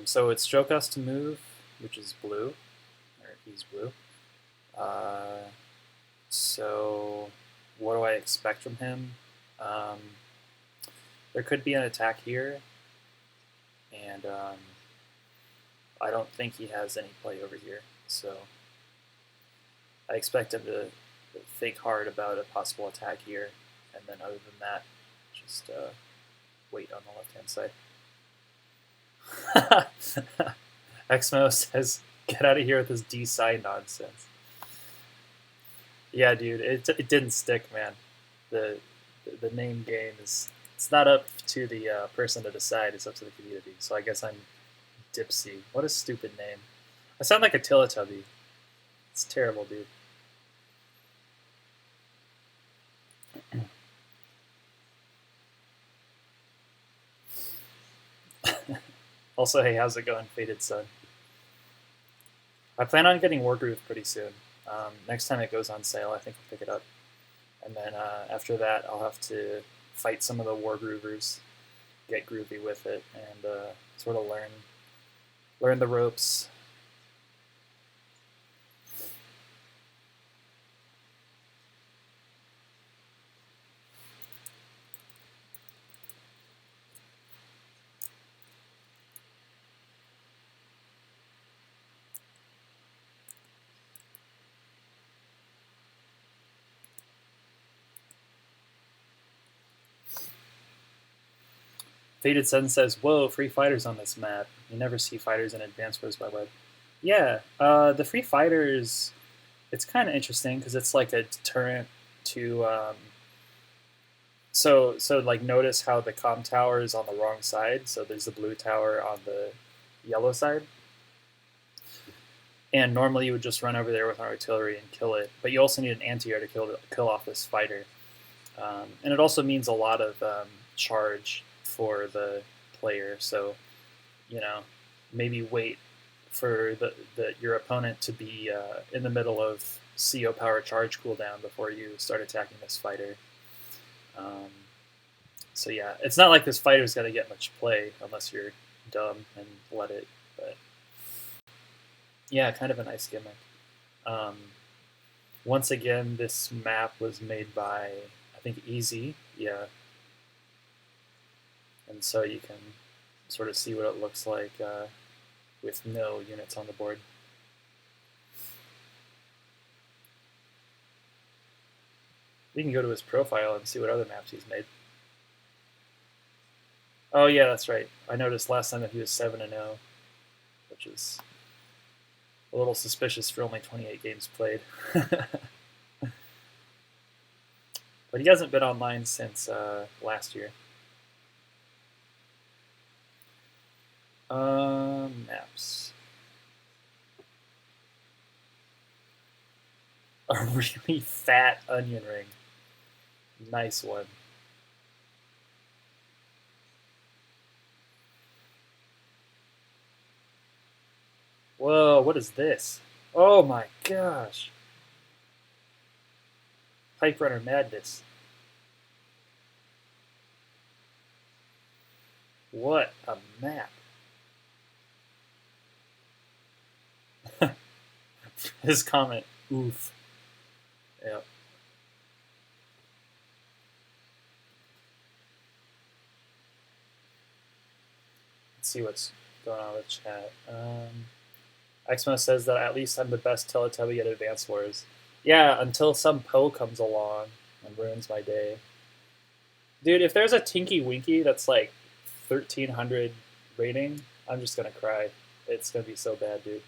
So it's Jokas to move, which is blue, or he's blue. So what do I expect from him? There could be an attack here, and I don't think he has any play over here. So I expect him to think hard about a possible attack here, and then other than that, just wait on the left-hand side. Exmo says, get out of here with this dpsi nonsense. Yeah, dude, it didn't stick, man. The name game it's not up to the person to decide. It's up to the community. So I guess I'm dpsi. What a stupid name. I sound like a Teletubby. It's terrible, dude. Also, hey, how's it going, Faded Sun? I plan on getting Wargroove pretty soon. Next time it goes on sale, I think I'll pick it up. And then after that, I'll have to fight some of the Wargroovers, get groovy with it, and sort of learn the ropes. Faded Sun says, whoa, free fighters on this map. You never see fighters in Advanced Wars by Web. Yeah, the free fighters, it's kind of interesting because it's like a deterrent to... So like notice how the comm tower is on the wrong side. So there's the blue tower on the yellow side. And normally you would just run over there with an artillery and kill it. But you also need an anti-air to kill off this fighter. And it also means a lot of charge for the player. So, you know, maybe wait for your opponent to be in the middle of CO power charge cooldown before you start attacking this fighter. So yeah, it's not like this fighter's going to get much play unless you're dumb and let it. But yeah, kind of a nice gimmick. Once again, this map was made by, I think, Easy. Yeah. And so you can sort of see what it looks like with no units on the board. We can go to his profile and see what other maps he's made. Oh yeah, that's right. I noticed last time that he was 7-0, which is a little suspicious for only 28 games played. But he hasn't been online since last year. Maps. A really fat onion ring. Nice one. Whoa, what is this? Oh my gosh. Pipe Runner Madness. What a map. His comment, oof. Yep. Let's see what's going on with chat. Xmo says that at least I'm the best Teletubby at Advance Wars. Yeah, until some Poe comes along and ruins my day. Dude, if there's a Tinky Winky that's like 1300 rating, I'm just gonna cry. It's gonna be so bad, dude.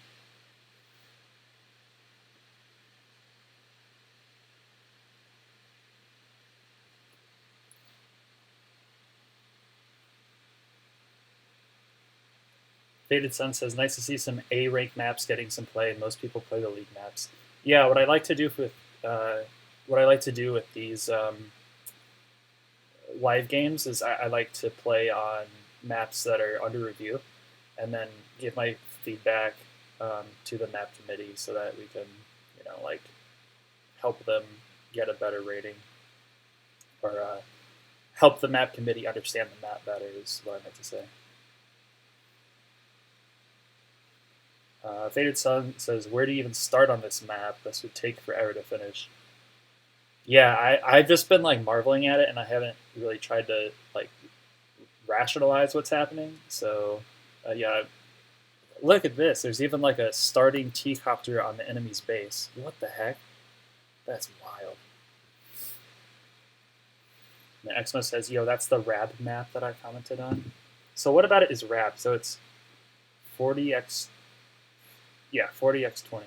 Faded Sun says, nice to see some A-rank maps getting some play, and most people play the league maps. Yeah, what I like to do with these live games is I like to play on maps that are under review, and then give my feedback to the map committee so that we can, like help them get a better rating, or help the map committee understand the map better is what I meant to say. Faded Sun says, where do you even start on this map? This would take forever to finish. Yeah, I've just been like marveling at it, and I haven't really tried to like rationalize what's happening. So yeah, look at this. There's even like a starting T-copter on the enemy's base. What the heck? That's wild. And Exmo says, yo, that's the RAB map that I commented on. So what about it is RAB? So it's 40x, yeah, 40x20.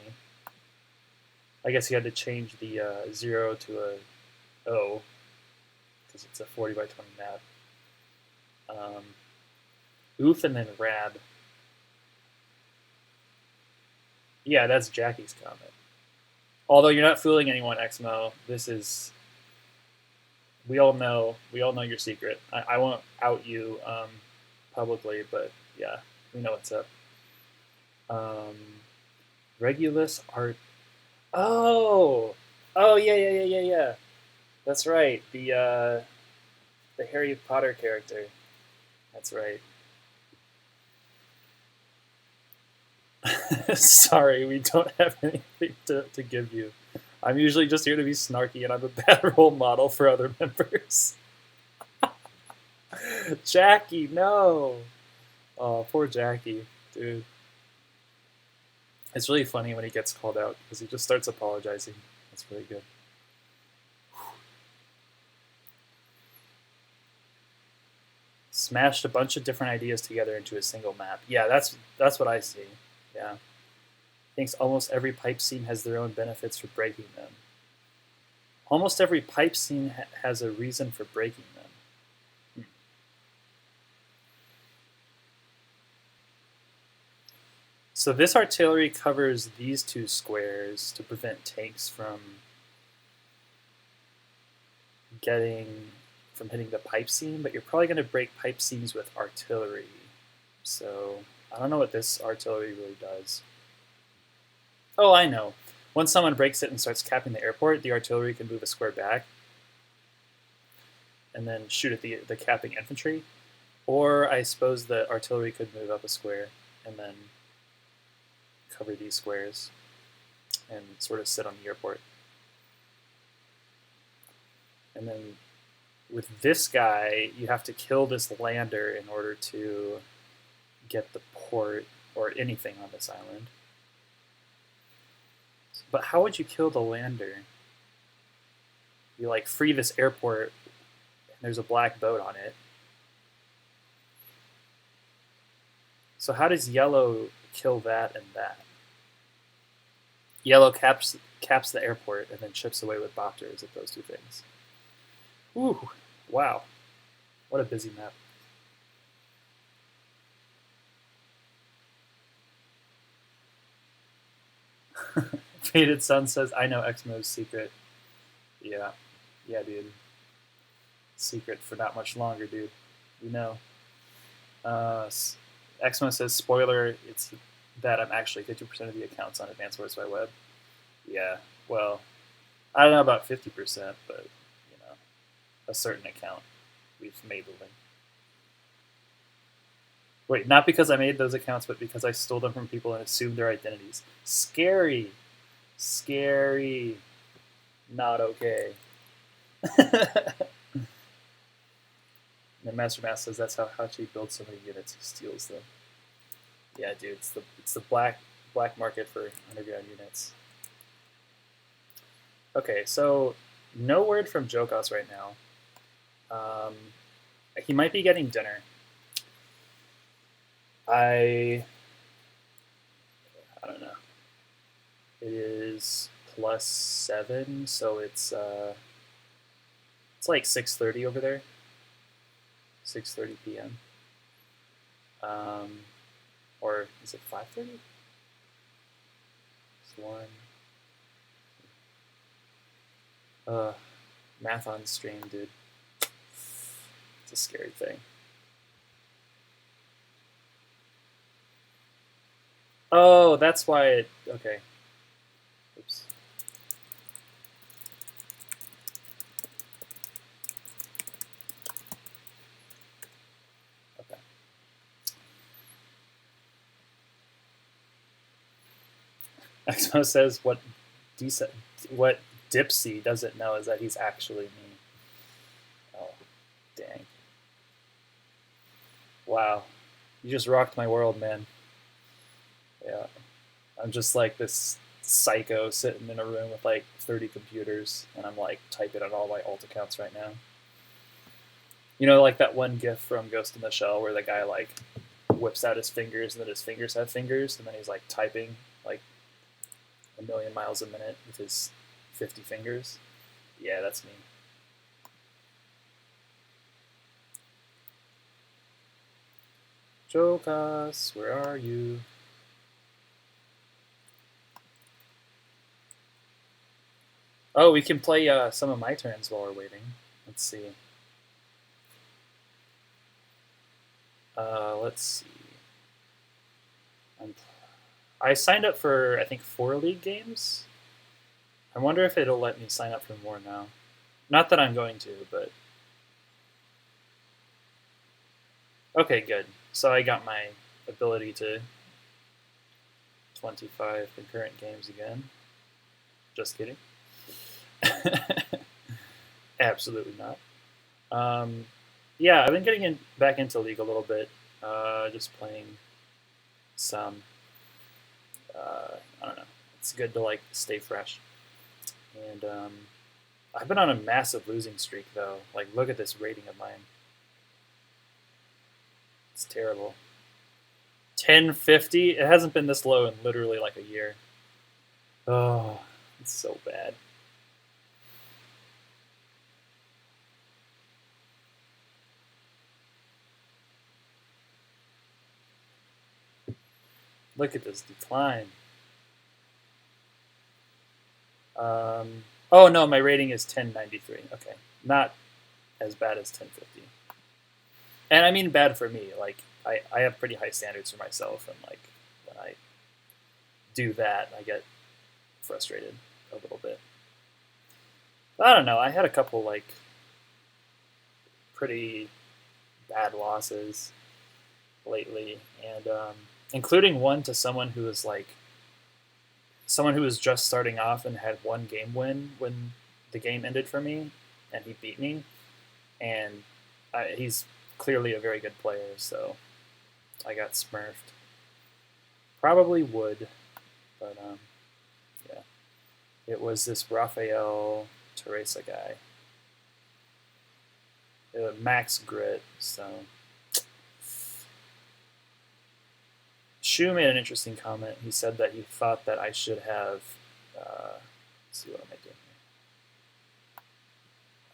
I guess you had to change the 0 to a O because it's a 40 by 20 map. Oof and then RAB. Yeah, that's Jackie's comment. Although you're not fooling anyone, Exmo. This is, we all know your secret. I won't out you publicly, but yeah, we know what's up. Regulus art. Oh, yeah. That's right. The Harry Potter character. That's right. Sorry, we don't have anything to give you. I'm usually just here to be snarky, and I'm a bad role model for other members. Jackie, no. Oh, poor Jackie, dude. It's really funny when he gets called out because he just starts apologizing. That's really good. Smashed a bunch of different ideas together into a single map. Yeah, that's what I see. Yeah. Thinks almost every pipe scene has their own benefits for breaking them. Almost every pipe scene has a reason for breaking them. So this artillery covers these two squares to prevent tanks from hitting the pipe seam, but you're probably going to break pipe seams with artillery. So I don't know what this artillery really does. Oh, I know. Once someone breaks it and starts capping the airport, the artillery can move a square back and then shoot at the capping infantry. Or I suppose the artillery could move up a square and then cover these squares and sort of sit on the airport. And then with this guy, you have to kill this lander in order to get the port or anything on this island. But how would you kill the lander? You like free this airport and there's a black boat on it. So how does yellow kill that and that? Yellow caps the airport and then chips away with Bopters at those two things. Ooh, wow. What a busy map. Faded Sun says, I know Exmo's secret. Yeah, dude. Secret for not much longer, dude. You know. Exmo says, spoiler, it's that I'm actually 50% of the accounts on Advanced Wars by Web. Yeah, well, I don't know about 50%, but, you know, a certain account we've made the link. Wait, not because I made those accounts, but because I stole them from people and assumed their identities. Scary. Scary. Not okay. And Master Mass says that's how Hachi builds so many units. He steals them. Yeah, dude, it's the black market for underground units. Okay, so no word from Jokas right now. He might be getting dinner. I don't know. It is +7, so it's like 6:30 over there. 6:30 p.m. Or is it 5:30? It's 1. Math on stream, dude. It's a scary thing. Oh, that's why it. Okay. Oops. Okay. Expo says what dpsi doesn't know is that he's actually me. Oh, dang. Wow. You just rocked my world, man. Yeah. I'm just like this psycho sitting in a room with like 30 computers, and I'm like typing on all my alt accounts right now. You know, like that one GIF from Ghost in the Shell where the guy like whips out his fingers, and then his fingers have fingers, and then he's like typing like a million miles a minute with his 50 fingers. Yeah, that's me. Jokas, where are you? Oh, we can play some of my turns while we're waiting. Let's see. Let's see. I signed up for, I think, 4 league games. I wonder if it'll let me sign up for more now. Not that I'm going to, but... Okay, good. So I got my ability to 25 concurrent games again. Just kidding. Absolutely not. Yeah, I've been getting back into League a little bit. Just playing some. I don't know. It's good to like stay fresh. And I've been on a massive losing streak though. Like, look at this rating of mine. It's terrible. 1050. It hasn't been this low in literally like a year. Oh, it's so bad. Look at this decline. Oh no, my rating is 1093. Okay, not as bad as 1050. And I mean bad for me. Like I have pretty high standards for myself, and like when I do that, I get frustrated a little bit. But I don't know. I had a couple like pretty bad losses lately, and including one to someone who was just starting off and had one game win when the game ended for me, and he beat me. And he's clearly a very good player, so I got smurfed. Probably would, but yeah. It was this Rafael Teresa guy. Max grit, so. Shu made an interesting comment. He said that he thought that I should have. Let's see, what am I doing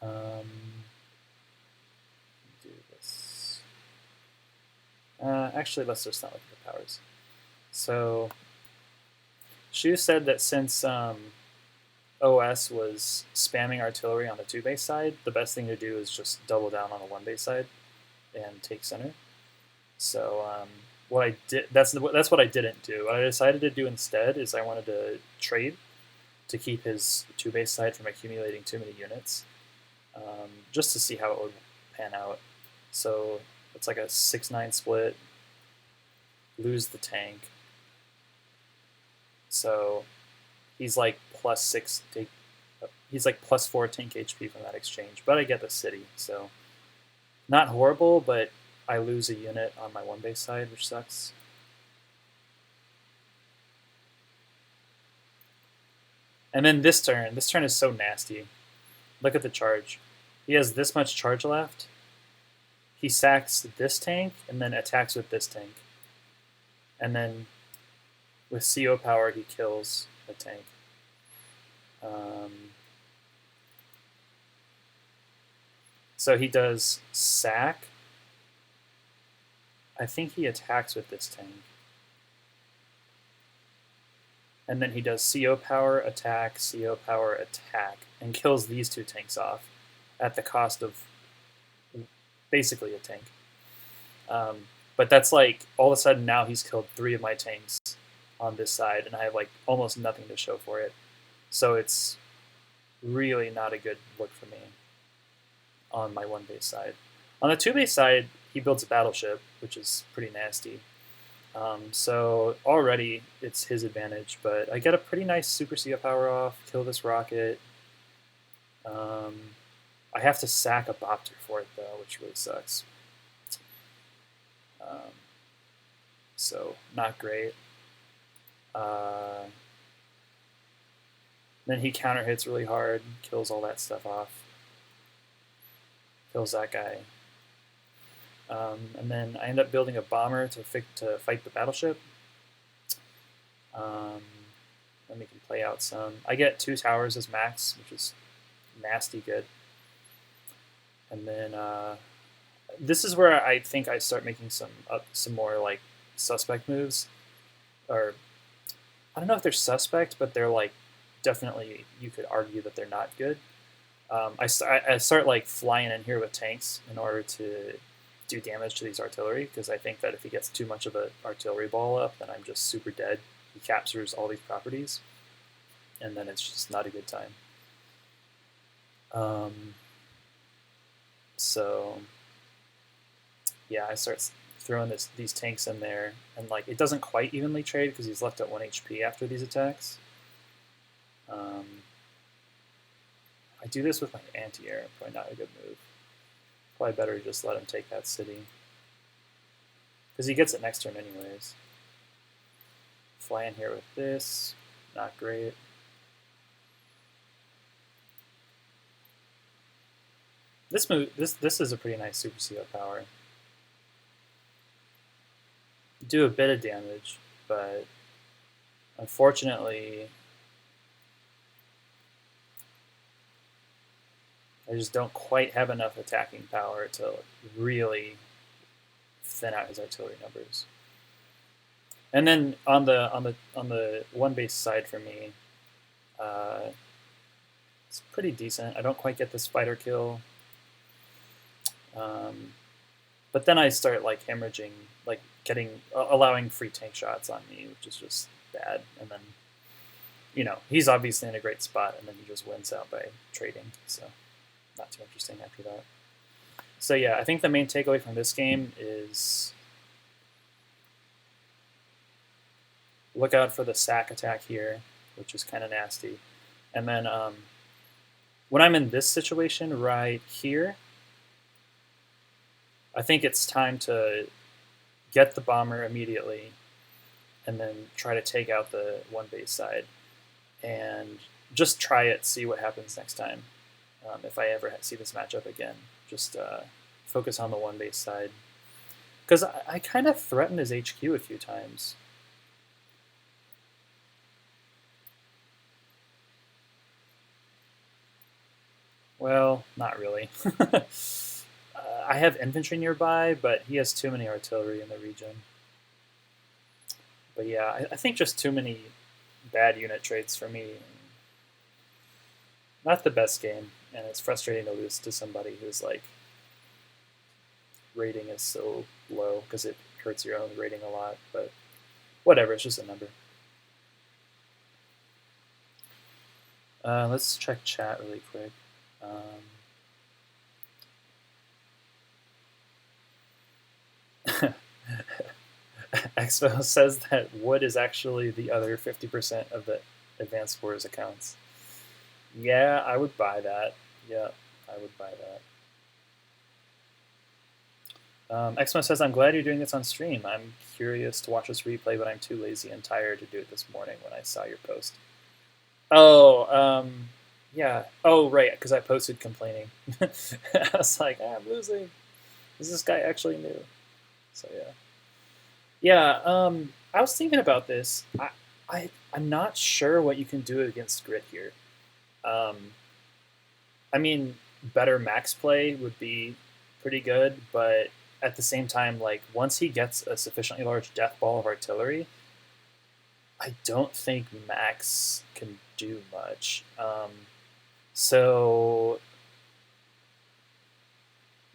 here? Do this. Actually, let's just not look at the powers. So, Shu said that since OS was spamming artillery on the 2-base side, the best thing to do is just double down on the 1-base side and take center. So what I did, that's what I didn't do. What I decided to do instead is I wanted to trade to keep his 2-base side from accumulating too many units, just to see how it would pan out. So it's like a 6-9 split, lose the tank. So he's like +6. He's like +4 tank HP from that exchange, but I get the city, so not horrible, but I lose a unit on my 1-base side, which sucks. And then this turn is so nasty. Look at the charge. He has this much charge left. He sacks this tank and then attacks with this tank. And then with CO power, he kills a tank. So he does sack. I think he attacks with this tank. And then he does CO power, attack, and kills these 2 tanks off at the cost of basically a tank. But that's like, all of a sudden now he's killed 3 of my tanks on this side, and I have like almost nothing to show for it. So it's really not a good look for me on my 1-base side. On the 2-base side, he builds a battleship, which is pretty nasty. So already it's his advantage, but I get a pretty nice Super Sea power off, kill this rocket. I have to sack a Bopter for it though, which really sucks. So not great. Then he counter hits really hard, kills all that stuff off. Kills that guy. And then I end up building a bomber to fight the battleship. Then we can play out some. I get 2 towers as max, which is nasty good. And then this is where I think I start making some more like suspect moves, or I don't know if they're suspect, but they're like definitely you could argue that they're not good. I start like flying in here with tanks in order to do damage to these artillery, because I think that if he gets too much of an artillery ball up, then I'm just super dead. He captures all these properties, and then it's just not a good time. So yeah, I start throwing these tanks in there, and like it doesn't quite evenly trade because he's left at 1 HP after these attacks. I do this with my anti-air, probably not a good move. Probably better to just let him take that city, because he gets it next turn anyways. Fly in here with this, not great. This move, this is a pretty nice Super CO power. Do a bit of damage, but unfortunately, I just don't quite have enough attacking power to really thin out his artillery numbers. And then on the one base side for me, it's pretty decent. I don't quite get this fighter kill, but then I start like hemorrhaging, like allowing free tank shots on me, which is just bad. And then, you know, he's obviously in a great spot, and then he just wins out by trading. So not too interesting after that. So yeah, I think the main takeaway from this game is look out for the sack attack here, which is kind of nasty. And then when I'm in this situation right here, I think it's time to get the bomber immediately and then try to take out the one base side and just try it, see what happens next time. If I ever see this matchup again, just focus on the one base side. Because I kind of threatened his HQ a few times. Well, not really. I have infantry nearby, but he has too many artillery in the region. But yeah, I think just too many bad unit traits for me. Not the best game, and it's frustrating to lose to somebody who's like rating is so low because it hurts your own rating a lot. But whatever, it's just a number. Let's check chat really quick. Expo says that wood is actually the other 50% of the Advanced Wars accounts. Yeah, I would buy that. Yeah, I would buy that. Expo says, I'm glad you're doing this on stream. I'm curious to watch this replay, but I'm too lazy and tired to do it this morning when I saw your post. Oh, yeah. Oh, right, because I posted complaining. I was like, I'm losing. Is this guy actually new? So, yeah. Yeah, I was thinking about this. I'm not sure what you can do against Grit here. I mean, better max play would be pretty good, but at the same time, like once he gets a sufficiently large death ball of artillery, I don't think Max can do much. So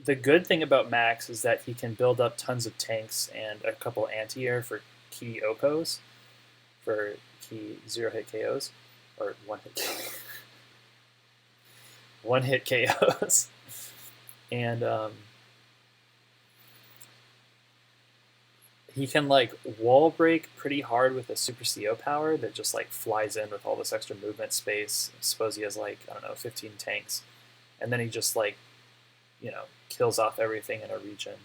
the good thing about Max is that he can build up tons of tanks and a couple anti-air for key OPOs, for key 0-hit KOs, or one-hit KOs. And he can like wall break pretty hard with a super CO power that just like flies in with all this extra movement space. Suppose he has like, I don't know, 15 tanks, and then he just like, kills off everything in a region.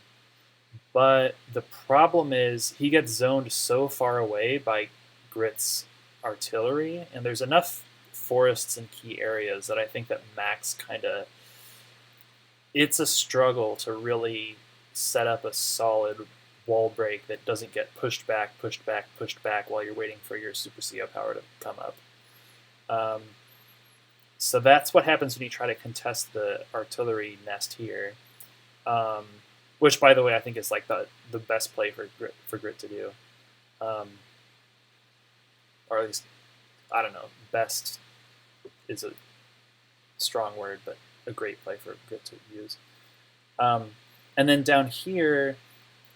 But the problem is he gets zoned so far away by Grit's artillery, and there's enough forests and key areas that I think that Max kind of, it's a struggle to really set up a solid wall break that doesn't get pushed back, pushed back, pushed back while you're waiting for your Super CO power to come up. So that's what happens when you try to contest the artillery nest here, which, by the way, I think is like the best play for Grit to do, or at least, I don't know, best is a strong word, but a great play for Grit to use. And then down here,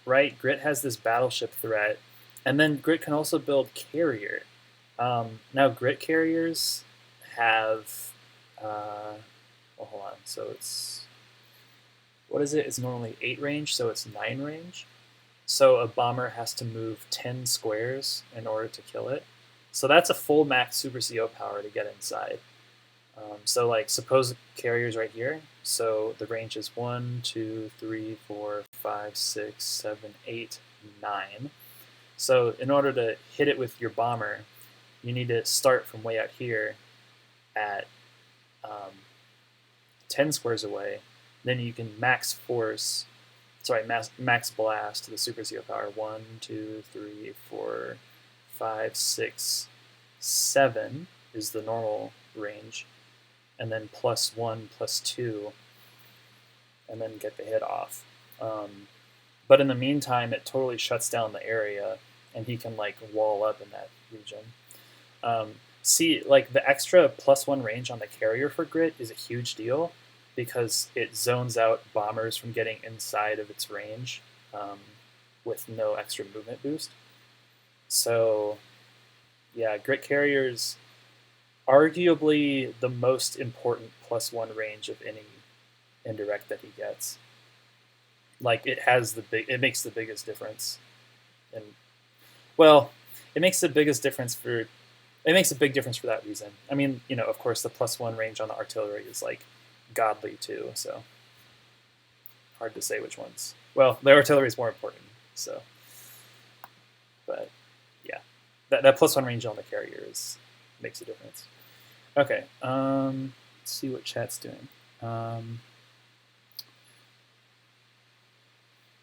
right, Grit has this battleship threat, and then Grit can also build carrier. Now, Grit carriers have, hold on, so it's, what is it? It's normally 8 range, so it's 9 range. So a bomber has to move 10 squares in order to kill it. So that's a full max Super CO power to get inside. So like, suppose carrier's right here. So the range is 1, 2, 3, 4, 5, 6, 7, 8, 9. So in order to hit it with your bomber, you need to start from way out here at 10 squares away. Then you can max blast to the Super CO power. 1, 2, 3, 4, 5, 6, 7 is the normal range. And then +1, +2, and then get the hit off. But in the meantime, it totally shuts down the area, and he can like wall up in that region. See, like the extra +1 range on the carrier for Grit is a huge deal because it zones out bombers from getting inside of its range with no extra movement boost. So, yeah, Grit carriers arguably the most important +1 range of any indirect that he gets. Like it makes the biggest difference. And well, it makes a big difference for that reason. I mean, of course the +1 range on the artillery is like godly too, so hard to say which ones. Well, the artillery is more important, so but yeah. That +1 range on the carrier makes a difference. Okay, let's see what chat's doing.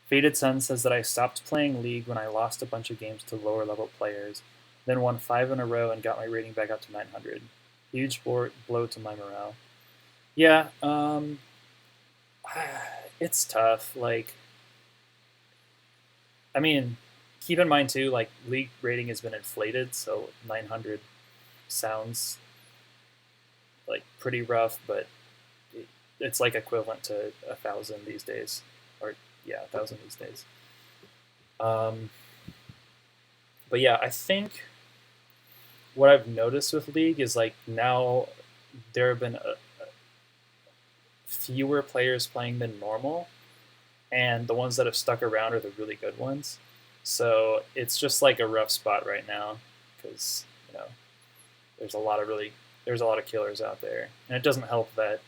Faded Sun says that I stopped playing League when I lost a bunch of games to lower level players, then won 5 in a row and got my rating back up to 900. Huge blow to my morale. Yeah, it's tough. Like, I mean, keep in mind too, like League rating has been inflated, so 900 sounds like pretty rough, but it's like equivalent to 1,000 these days, or yeah, 1,000 these days. But yeah, I think what I've noticed with League is like now there have been fewer players playing than normal, and the ones that have stuck around are the really good ones. So it's just like a rough spot right now because there's a lot of killers out there, and it doesn't help that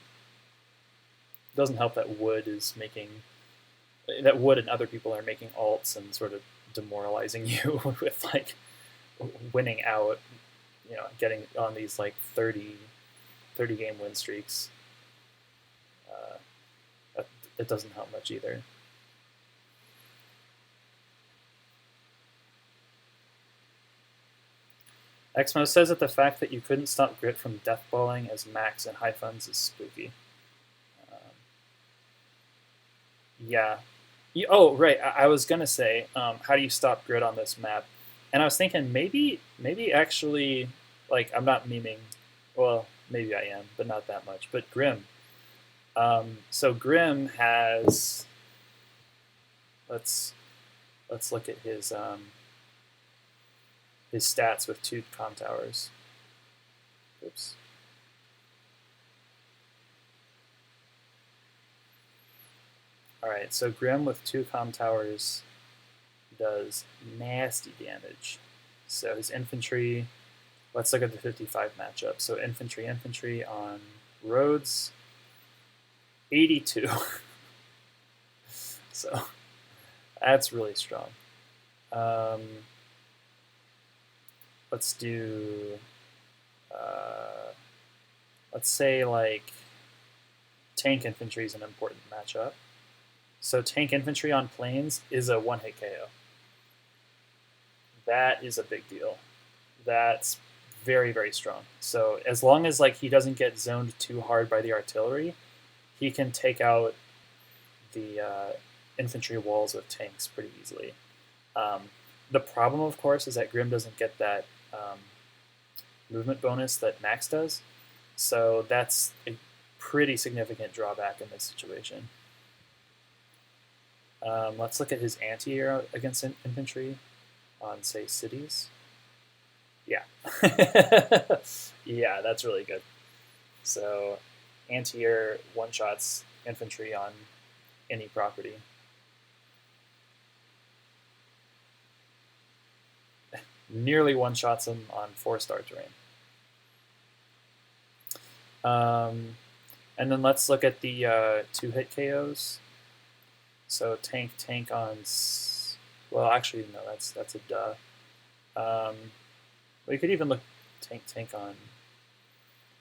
Wood and other people are making alts and sort of demoralizing you with like winning out, getting on these like 30 game win streaks. It doesn't help much either. Exmo says that the fact that you couldn't stop Grit from deathballing as max in high funds is spooky. Yeah. Oh, right. I was going to say, how do you stop Grit on this map? And I was thinking maybe actually, like, I'm not memeing. Well, maybe I am, but not that much. But Grim. So Grim has, let's look at his stats with 2 comm towers. Oops. All right, so Grim with 2 comm towers does nasty damage. So his infantry, let's look at the 55 matchup. So infantry on roads, 82. So that's really strong. Let's do, let's say like tank infantry is an important matchup. So tank infantry on plains is a one-hit KO. That is a big deal. That's very, very strong. So as long as like he doesn't get zoned too hard by the artillery, he can take out the infantry walls with tanks pretty easily. The problem, of course, is that Grim doesn't get that movement bonus that Max does. So that's a pretty significant drawback in this situation. Let's look at his anti-air against infantry on, say, cities. Yeah. Yeah, that's really good. So anti-air one-shots infantry on any property. Nearly one-shots them on 4-star terrain. And then let's look at the 2-hit KOs. So tank on, well, actually no, that's a duh. We could even look tank on,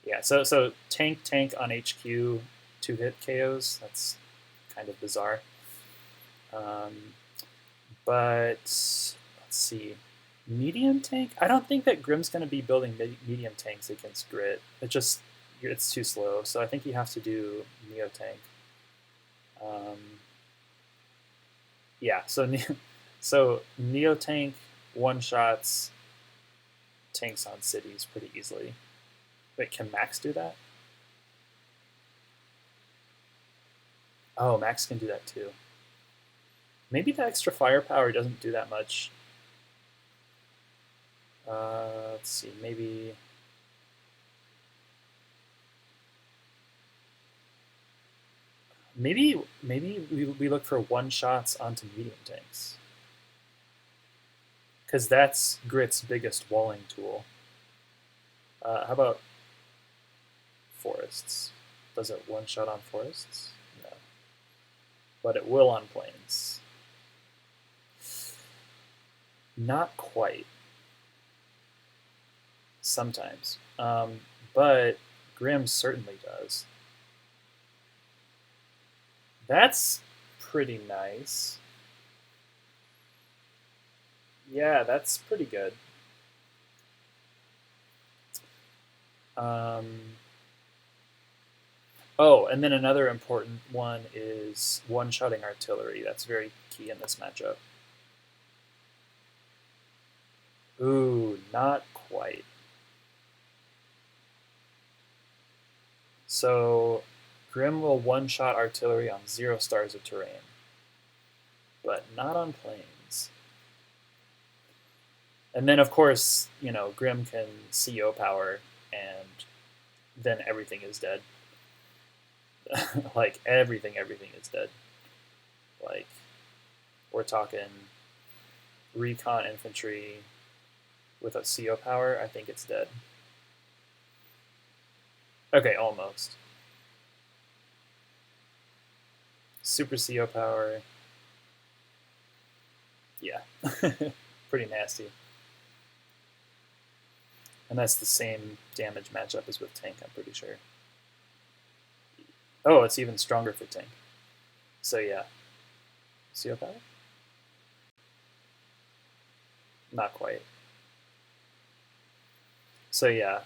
yeah. So tank on HQ 2-hit KOs. That's kind of bizarre. But let's see, medium tank. I don't think that Grim's going to be building medium tanks against Grit. It's too slow. So I think you have to do neo tank. Yeah, so neo tank one-shots tanks on cities pretty easily. Wait, can Max do that? Oh, Max can do that too. Maybe the extra firepower doesn't do that much. Let's see, maybe we look for one-shots onto medium tanks, because that's Grit's biggest walling tool. How about forests? Does it one-shot on forests? No. But it will on plains. Not quite. Sometimes. But Grim certainly does. That's pretty nice. Yeah, that's pretty good. Oh, and then another important one is one-shotting artillery. That's very key in this matchup. Ooh, not quite. So Grim will one-shot artillery on 0 stars of terrain, but not on plains. And then, of course, Grim can CO power, and then everything is dead. Like, everything is dead. Like, we're talking recon infantry with a CO power, I think it's dead. Okay, almost. Super CO power. Yeah, pretty nasty. And that's the same damage matchup as with tank, I'm pretty sure. Oh, it's even stronger for tank. So yeah. CO power? Not quite. So yeah.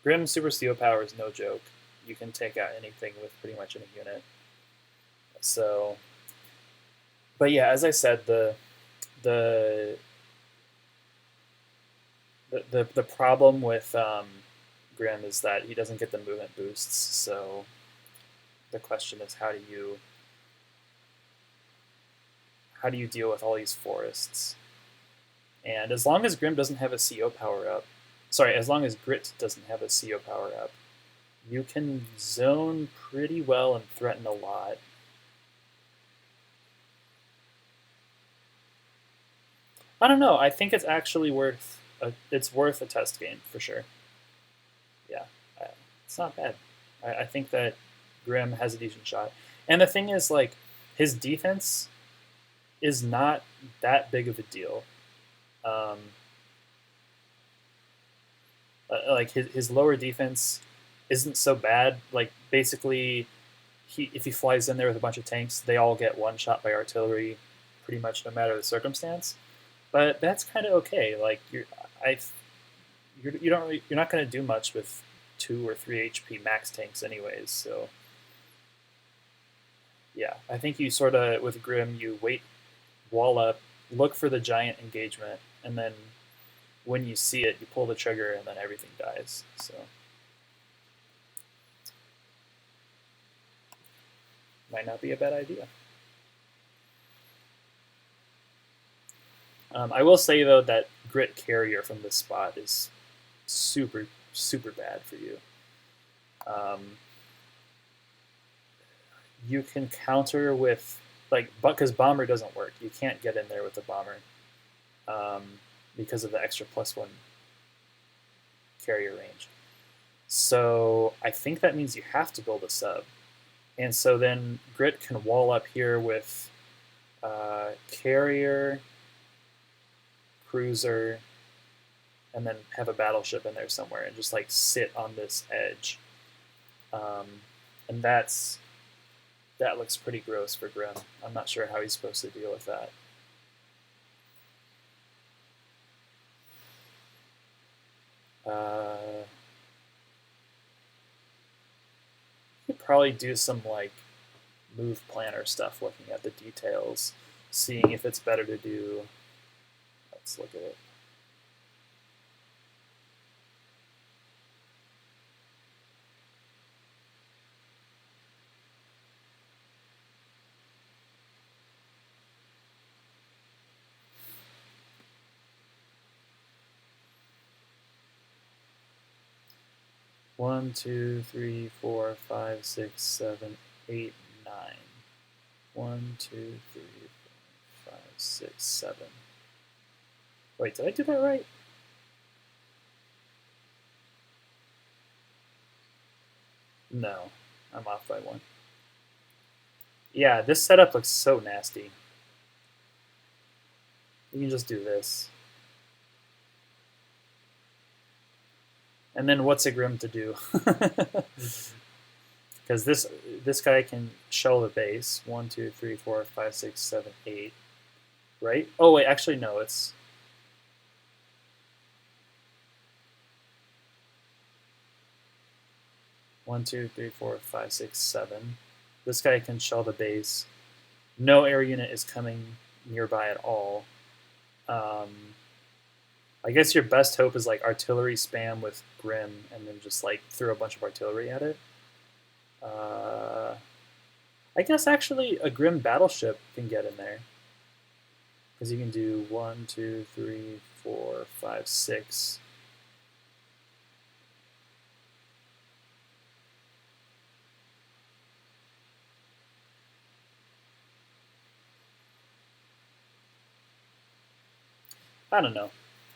Grim Super CO power is no joke. You can take out anything with pretty much any unit. So, but yeah, as I said, the problem with Grim is that he doesn't get the movement boosts. So the question is, how do you deal with all these forests? And as long as Grim doesn't have a CO power up, as long as Grit doesn't have a CO power up, you can zone pretty well and threaten a lot. I don't know. I think it's actually worth a test game for sure. Yeah, it's not bad. I think that Grimm has a decent shot. And the thing is, like, his defense is not that big of a deal. Um, like his lower defense isn't so bad. Like basically, if he flies in there with a bunch of tanks, they all get one shot by artillery, pretty much no matter the circumstance. But that's kind of okay. Like I, you're not going to do much with 2 or 3 HP max tanks anyways. So yeah, I think you sort of with Grim you wait, wall up, look for the giant engagement, and then when you see it, you pull the trigger, and then everything dies. So might not be a bad idea. I will say though that Grit Carrier from this spot is super bad for you. You can counter with because bomber doesn't work. You can't get in there with the bomber because of the extra +1 carrier range. So I think that means you have to build a sub. And so then Grit can wall up here with carrier, cruiser, and then have a battleship in there somewhere and just like sit on this edge. And that looks pretty gross for Grim. I'm not sure how he's supposed to deal with that. You could probably do some like move planner stuff, looking at the details, seeing if it's better to do. Let's look at it. One, 2, 3, 4, 5, 6, 7, 8, 9. 1, 2, 3, 4, 5, 6, 7. Wait, did I do that right? No, I'm off by 1. Yeah, this setup looks so nasty. You can just do this. And then what's a Grim to do? Because this guy can shell the base. 1, 2, 3, 4, 5, 6, 7, 8. Right? Oh wait, actually no, it's 1, 2, 3, 4, 5, 6, 7. This guy can shell the base. No air unit is coming nearby at all. I guess your best hope is like artillery spam with Grim and then just like throw a bunch of artillery at it. I guess actually a Grim battleship can get in there. Because you can do 1, 2, 3, 4, 5, 6. I don't know.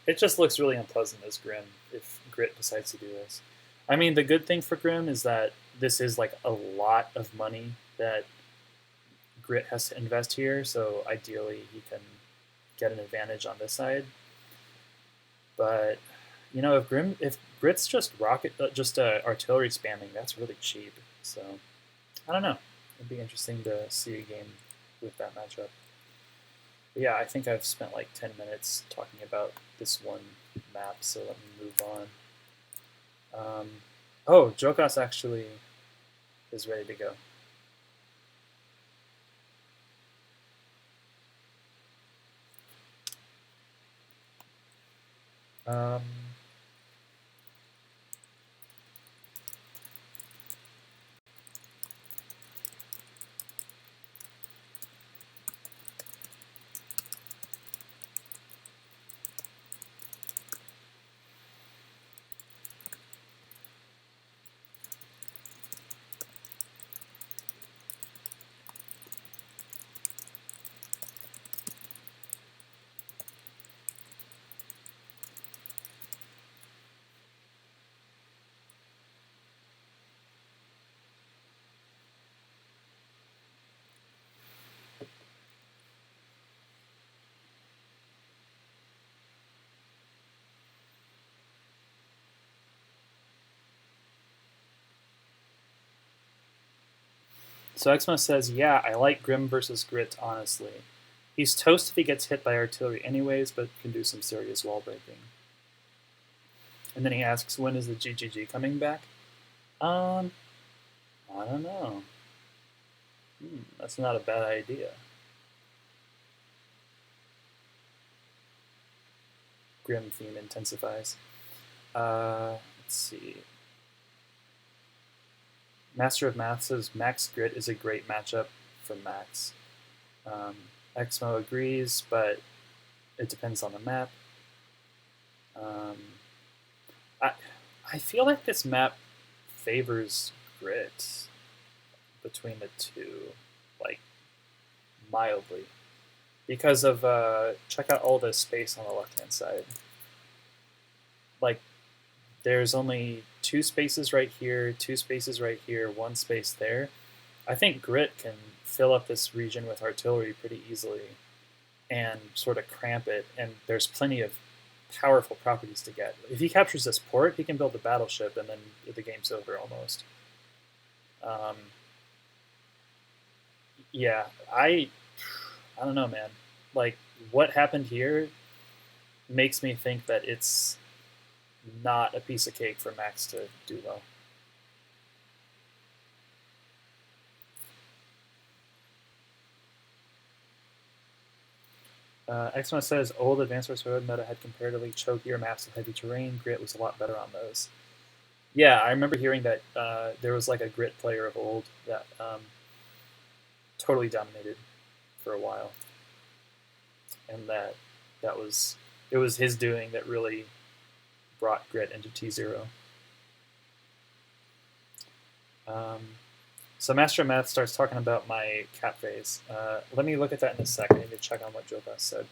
It just looks really unpleasant as Grim if Grit decides to do this. I mean, the good thing for Grim is that this is like a lot of money that Grit has to invest here, so ideally he can get an advantage on this side. But you know, if Grit's just artillery spamming, that's really cheap. So I don't know. It'd be interesting to see a game with that matchup. But yeah, I think I've spent like 10 minutes talking about this one map, so let me move on. Oh, Jokas actually is ready to go. So Exmo says, yeah, I like Grim versus Grit, honestly. He's toast if he gets hit by artillery anyways, but can do some serious wall breaking. And then he asks, when is the GGG coming back? I don't know. That's not a bad idea. Grim theme intensifies. Let's see. Master of Math says Max Grit is a great matchup for Max. Exmo agrees, but it depends on the map. I feel like this map favors Grit between the two, like mildly, because of check out all the space on the left-hand side. Like, there's only 2 spaces right here, 2 spaces right here, 1 space there. I think Grit can fill up this region with artillery pretty easily and sort of cramp it, and there's plenty of powerful properties to get. If he captures this port, he can build a battleship, and then the game's over almost. Yeah, I don't know, man. Like, what happened here makes me think that it's not a piece of cake for Max to do well. Xma says old Advanced Wars Road meta had comparatively chokier maps with heavy terrain. Grit was a lot better on those. Yeah, I remember hearing that there was like a Grit player of old that totally dominated for a while, and that was it was his doing that really brought Grit into T0. So Master of Math starts talking about my cap phase. Let me look at that in a second. I need to check on what Jokas said.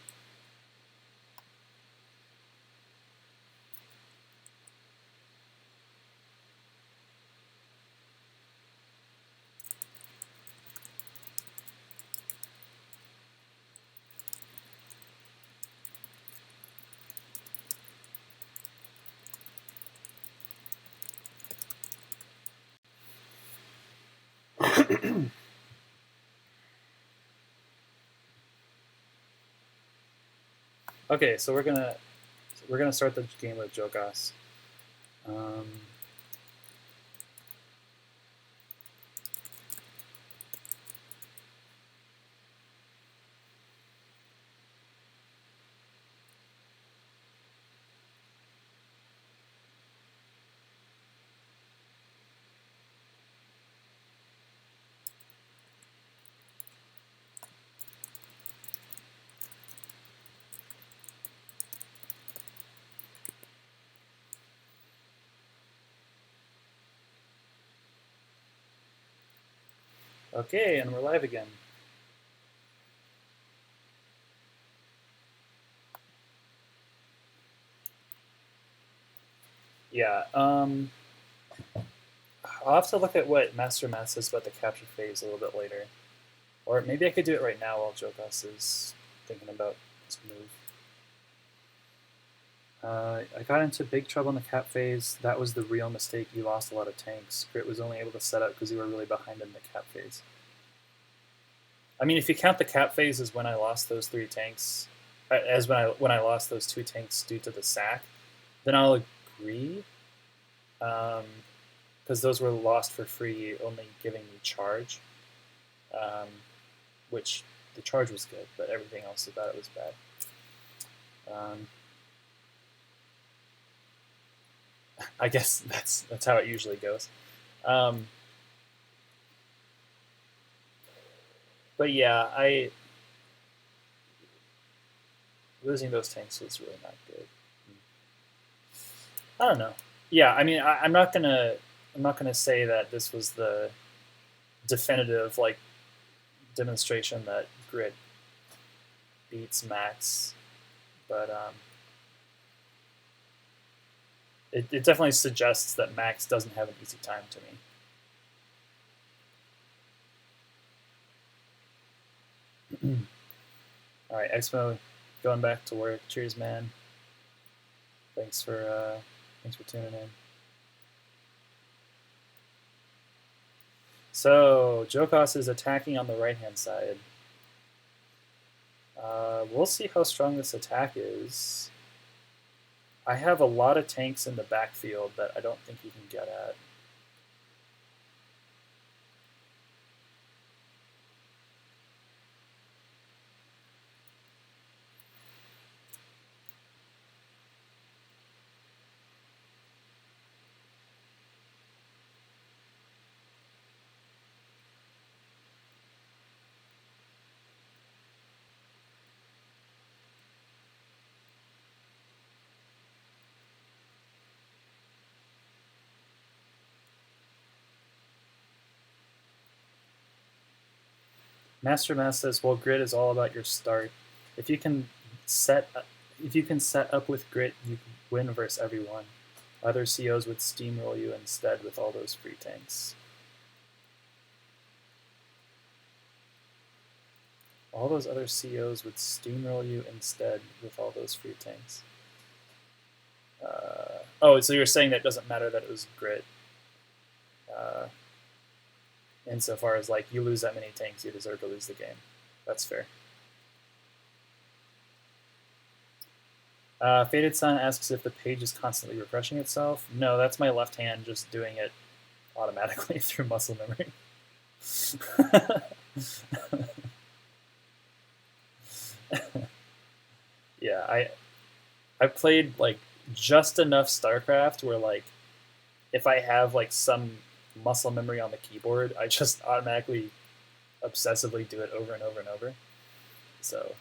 Okay, so we're gonna start the game with Jokas. Okay, and we're live again. Yeah, I'll have to look at what Master Math says about the capture phase a little bit later. Or maybe I could do it right now while Jokas is thinking about his move. I got into big trouble in the cap phase. That was the real mistake. You lost a lot of tanks. Grit was only able to set up because you were really behind in the cap phase. I mean, if you count the cap phase as when I lost those 3 tanks, as when I lost those 2 tanks due to the sack, then I'll agree. Because those were lost for free, only giving me charge, which the charge was good, but everything else about it was bad. I guess that's how it usually goes. But yeah, losing those tanks was really not good. I don't know. Yeah, I mean, I'm not gonna say that this was the definitive like demonstration that Grit beats Max, but it definitely suggests that Max doesn't have an easy time to me. All right, Expo, going back to work. Cheers, man. Thanks for tuning in. So Jokas is attacking on the right-hand side. We'll see how strong this attack is. I have a lot of tanks in the backfield that I don't think he can get at. Master Mass says, "Well, grit is all about your start. If you can set up with grit, you can win versus everyone. Other COs would steamroll you instead with all those free tanks." All those other COs would steamroll you instead with all those free tanks. Oh, so you're saying that it doesn't matter that it was grit. Insofar as like you lose that many tanks, you deserve to lose the game. That's fair. Faded Sun asks if the page is constantly refreshing itself. No, that's my left hand just doing it automatically through muscle memory. Yeah, I played like just enough StarCraft where like if I have like some muscle memory on the keyboard, I just automatically obsessively do it over and over and over. So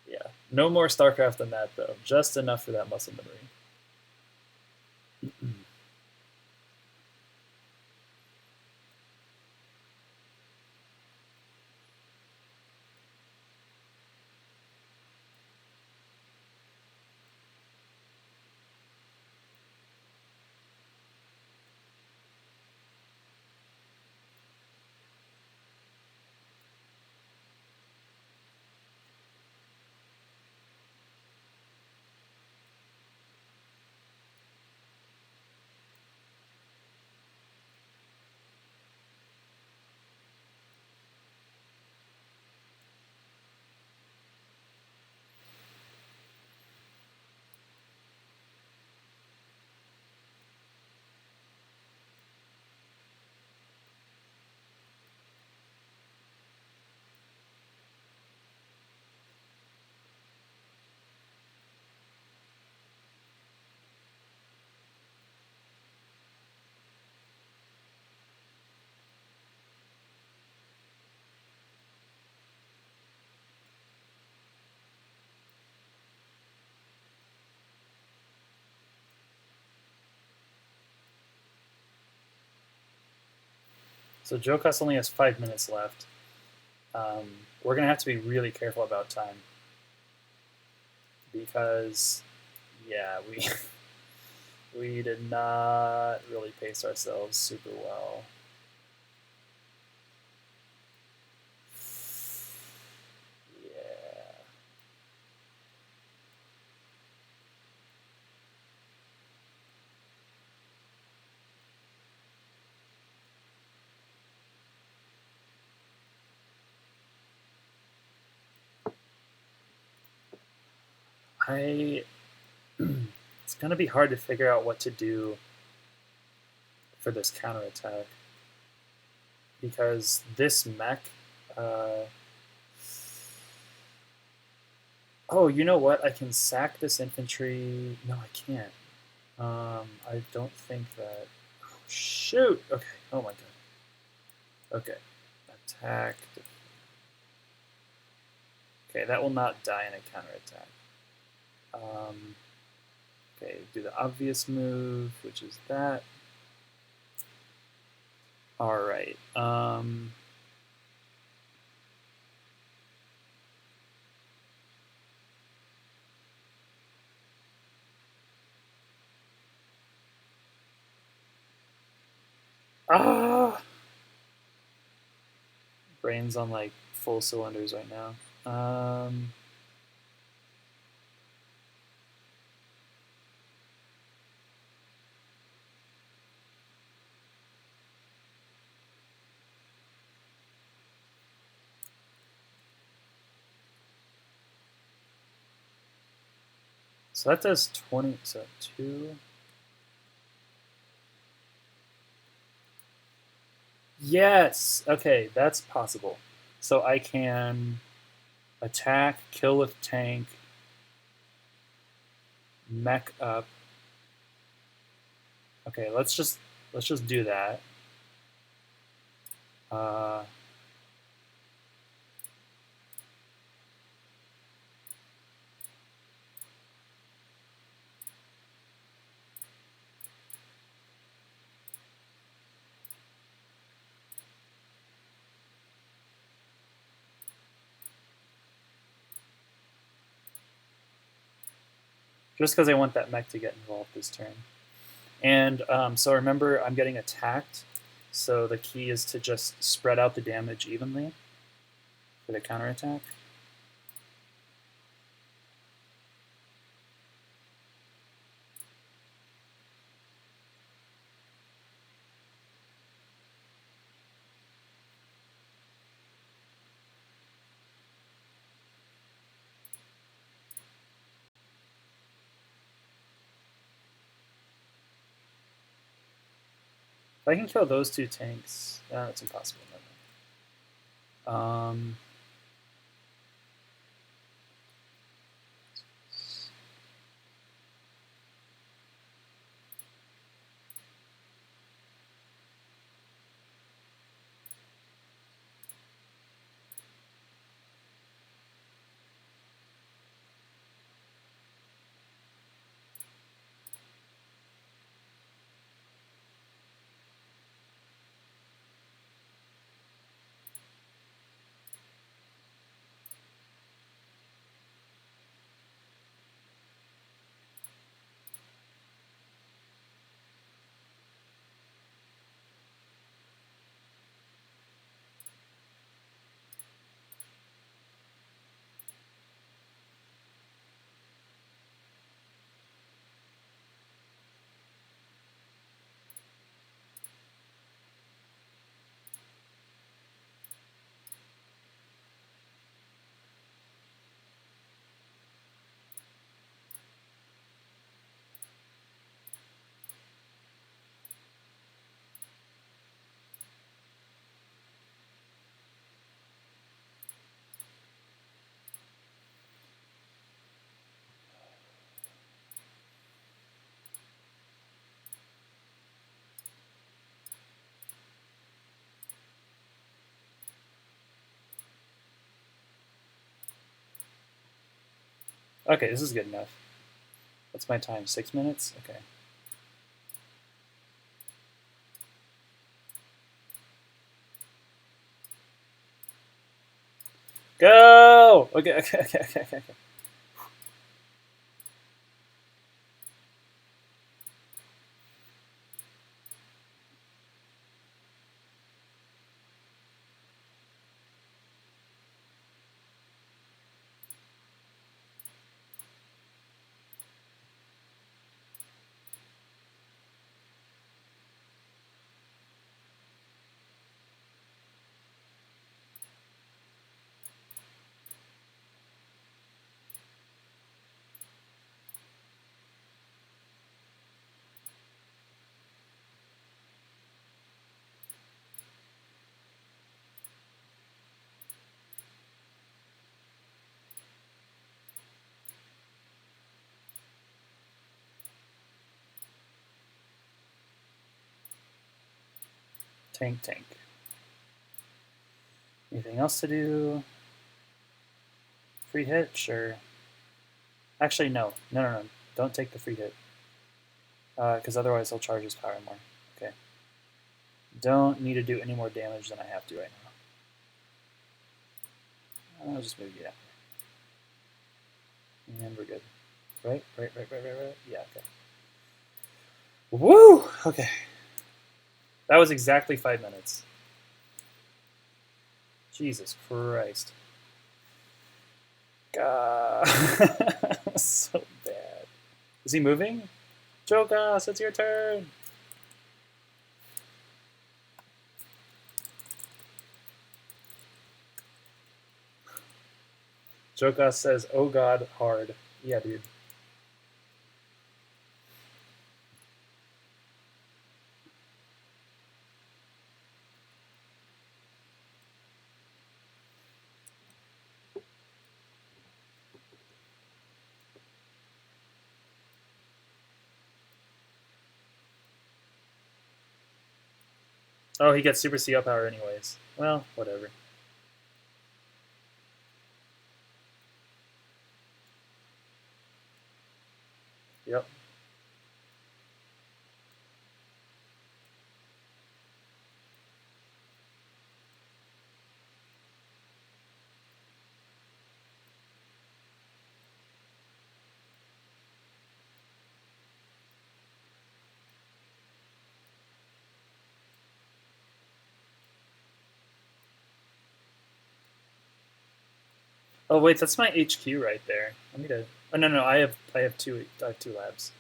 yeah, no more StarCraft than that though. Just enough for that muscle memory. So Jokas only has 5 minutes left. We're going to have to be really careful about time. Because, yeah, we did not really pace ourselves super well. Yeah. It's going to be hard to figure out what to do for this counterattack. Because this mech... oh, you know what? I can sack this infantry. No, I can't. I don't think that... Oh, shoot! Okay. Oh my god. Okay. Attack. Okay, that will not die in a counterattack. Okay, do the obvious move, which is that. All right. Brain's on like full cylinders right now. So that does 20, so 2. Yes, okay, that's possible. So I can attack, kill with tank, mech up. Okay, let's just do that. Just because I want that mech to get involved this turn. And so remember, I'm getting attacked, so the key is to just spread out the damage evenly for the counterattack. If I can kill those 2 tanks, that's impossible. Okay, this is good enough. What's my time? 6 minutes? Okay. Go! Okay. Tank. Anything else to do? Free hit? Sure. Actually, no. Don't take the free hit. Because otherwise he'll charge his power more. Okay. Don't need to do any more damage than I have to right now. I'll just move you down. And we're good. Right? Yeah, okay. Woo! Okay. That was exactly 5 minutes. Jesus Christ. God. So bad. Is he moving? Jokas, it's your turn. Jokas says, oh God, hard. Yeah, dude. Oh, he gets super CO power anyways. Well, whatever. Yep. Oh wait, that's my HQ right there. I need to. Oh no, I have two labs.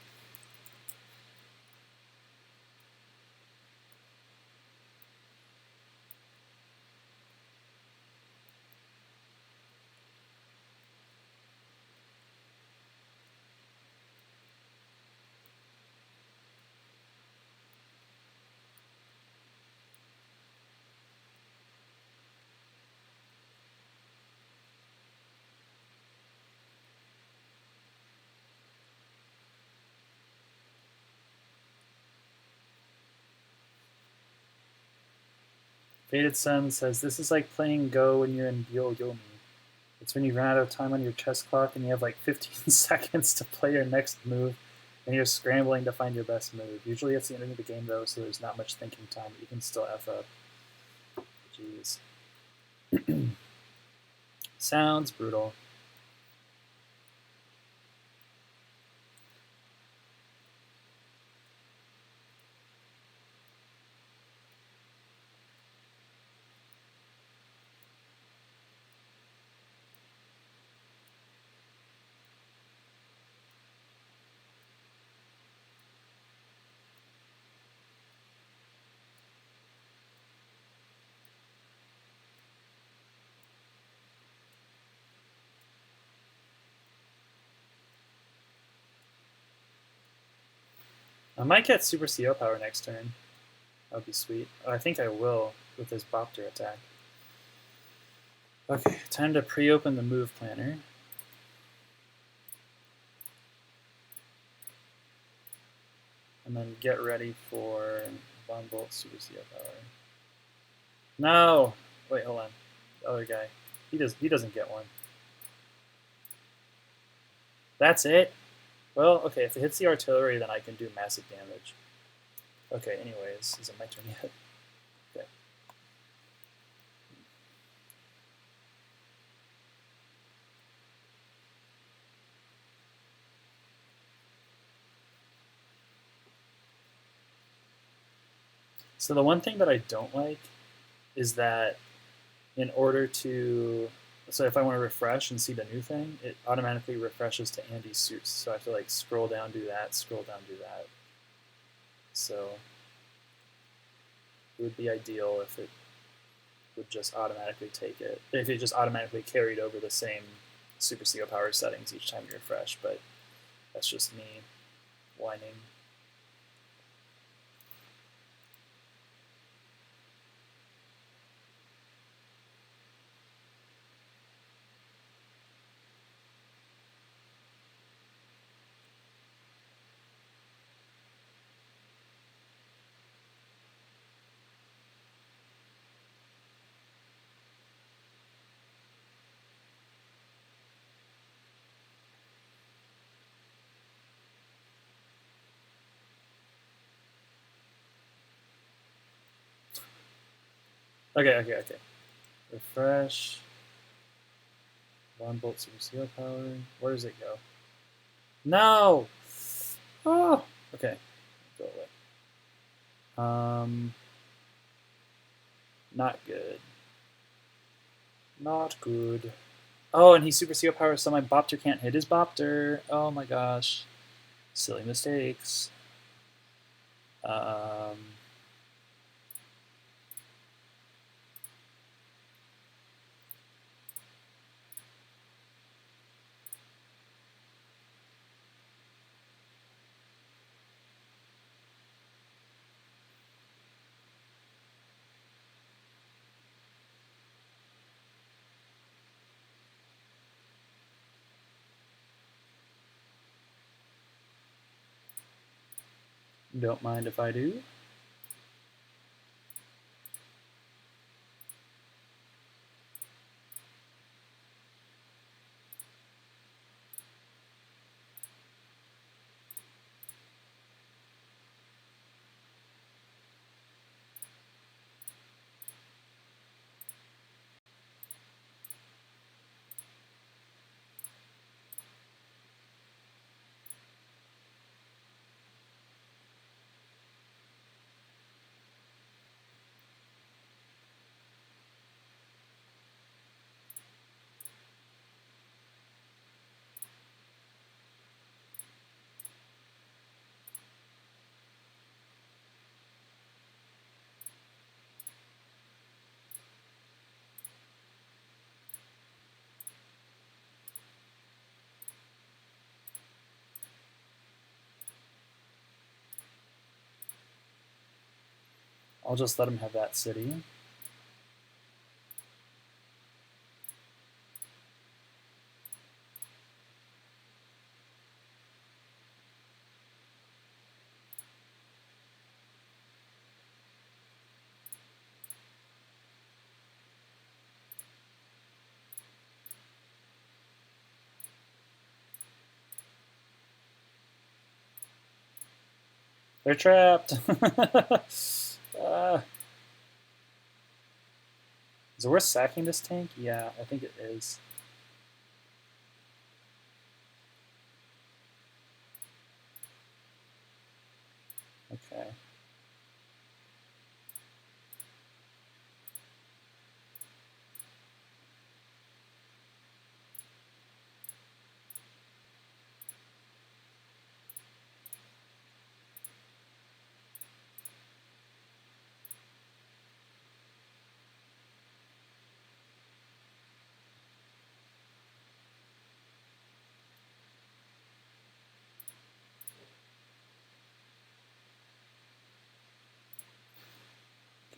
Faded Sun says this is like playing Go when you're in Byoyomi. It's when you run out of time on your chess clock and you have like 15 seconds to play your next move, and you're scrambling to find your best move. Usually it's the end of the game though, so there's not much thinking time, but you can still F up. Jeez. Sounds brutal. I might get Super CO power next turn. That would be sweet. Oh, I think I will with this Bopter attack. Okay, time to pre-open the move planner. And then get ready for Bomb Bolt Super CO power. No! Wait, hold on. The other guy. He doesn't get one. That's it? Well, okay, if it hits the artillery, then I can do massive damage. Okay, anyways, is it my turn yet? Okay. So the one thing that I don't like is that in order to, so if I want to refresh and see the new thing, it automatically refreshes to Andy's suits. So I have to like scroll down, do that, scroll down, do that. So it would be ideal if it would just automatically take it, if it just automatically carried over the same Super CO power settings each time you refresh, but that's just me whining. Okay. Refresh. One bolt Super CO power. Where does it go? No! Oh! Okay. Go away. Not good. Not good. Oh, and he's Super CO power, so my Bopter can't hit his Bopter. Oh my gosh. Silly mistakes. Don't mind if I do. I'll just let him have that city. They're trapped. Is it worth sacking this tank? Yeah, I think it is. Okay.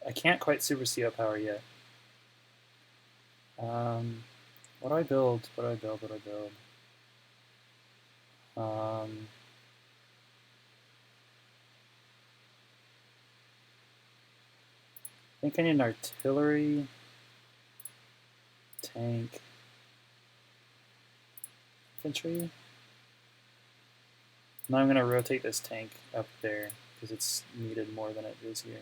I can't quite super CO power yet. What do I build? What do I build? What do I build? I think I need an artillery, tank, infantry. Now I'm going to rotate this tank up there because it's needed more than it is here.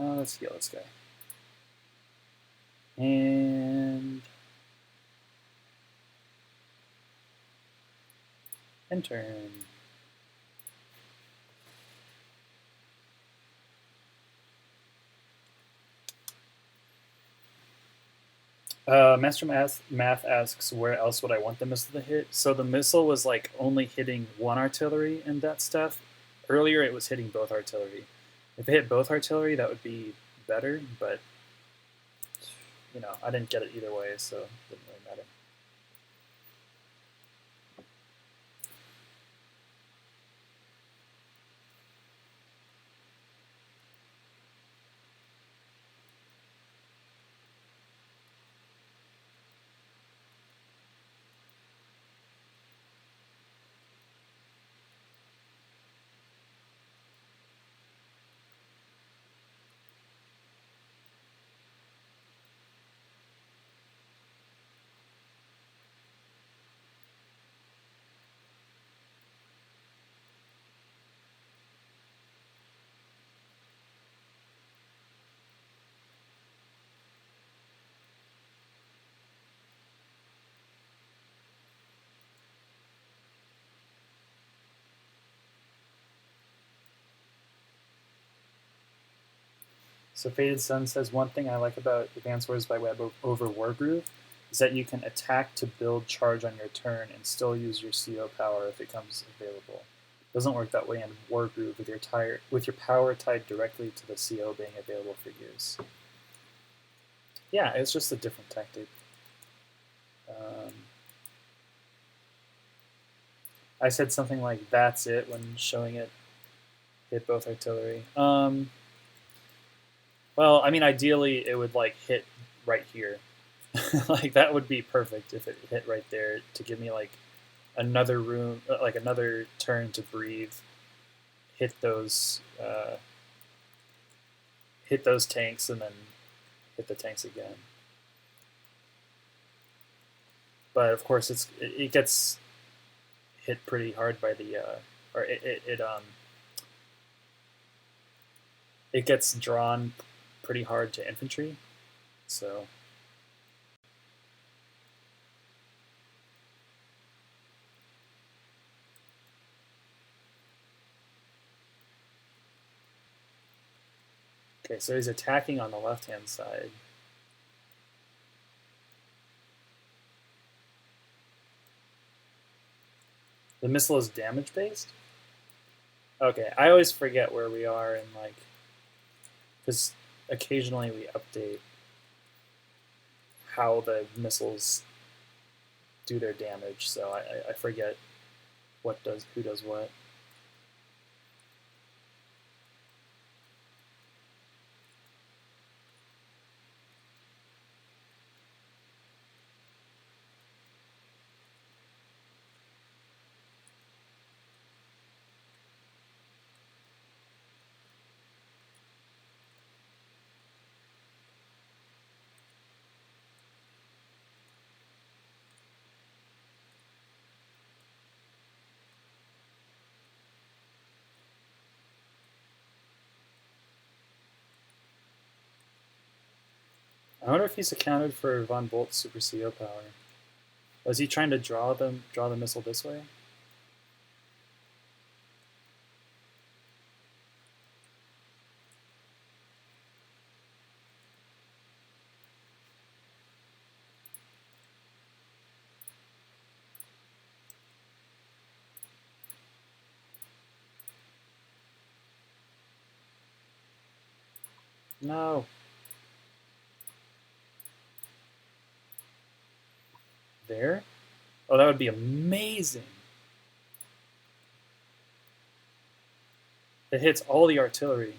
Let's heal this guy. And enter. Master Math asks where else would I want the missile to hit. So the missile was like only hitting one artillery and that stuff. Earlier it was hitting both artillery. If it hit both artillery, that would be better, but you know, I didn't get it either way, so it didn't really matter. So Faded Sun says, one thing I like about Advanced Wars by Web over Wargroove is that you can attack to build charge on your turn and still use your CO power if it comes available. It doesn't work that way in Wargroove with your power tied directly to the CO being available for use. Yeah, it's just a different tactic. I said something like "that's it" when showing it hit both artillery. Well, I mean, ideally it would like hit right here. Like that would be perfect if it hit right there to give me like another room, like another turn to breathe. Hit those tanks and then hit the tanks again. But of course, it gets hit pretty hard by the or it gets drawn pretty hard to infantry, so. Okay, so he's attacking on the left-hand side. The missile is damage based? Okay, I always forget where we are in like, because occasionally we update how the missiles do their damage, so I forget who does what. I wonder if he's accounted for Von Bolt's Super CO power. Was he trying to draw the missile this way? No. There? Oh, that would be amazing. It hits all the artillery.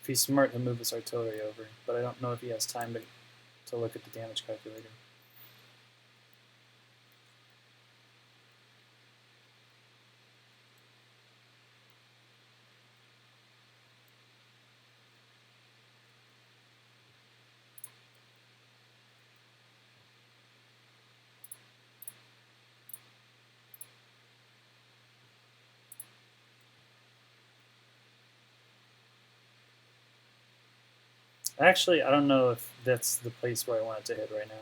If he's smart, he'll move his artillery over, but I don't know if he has time to look at the damage calculator. Actually, I don't know if that's the place where I want it to hit right now.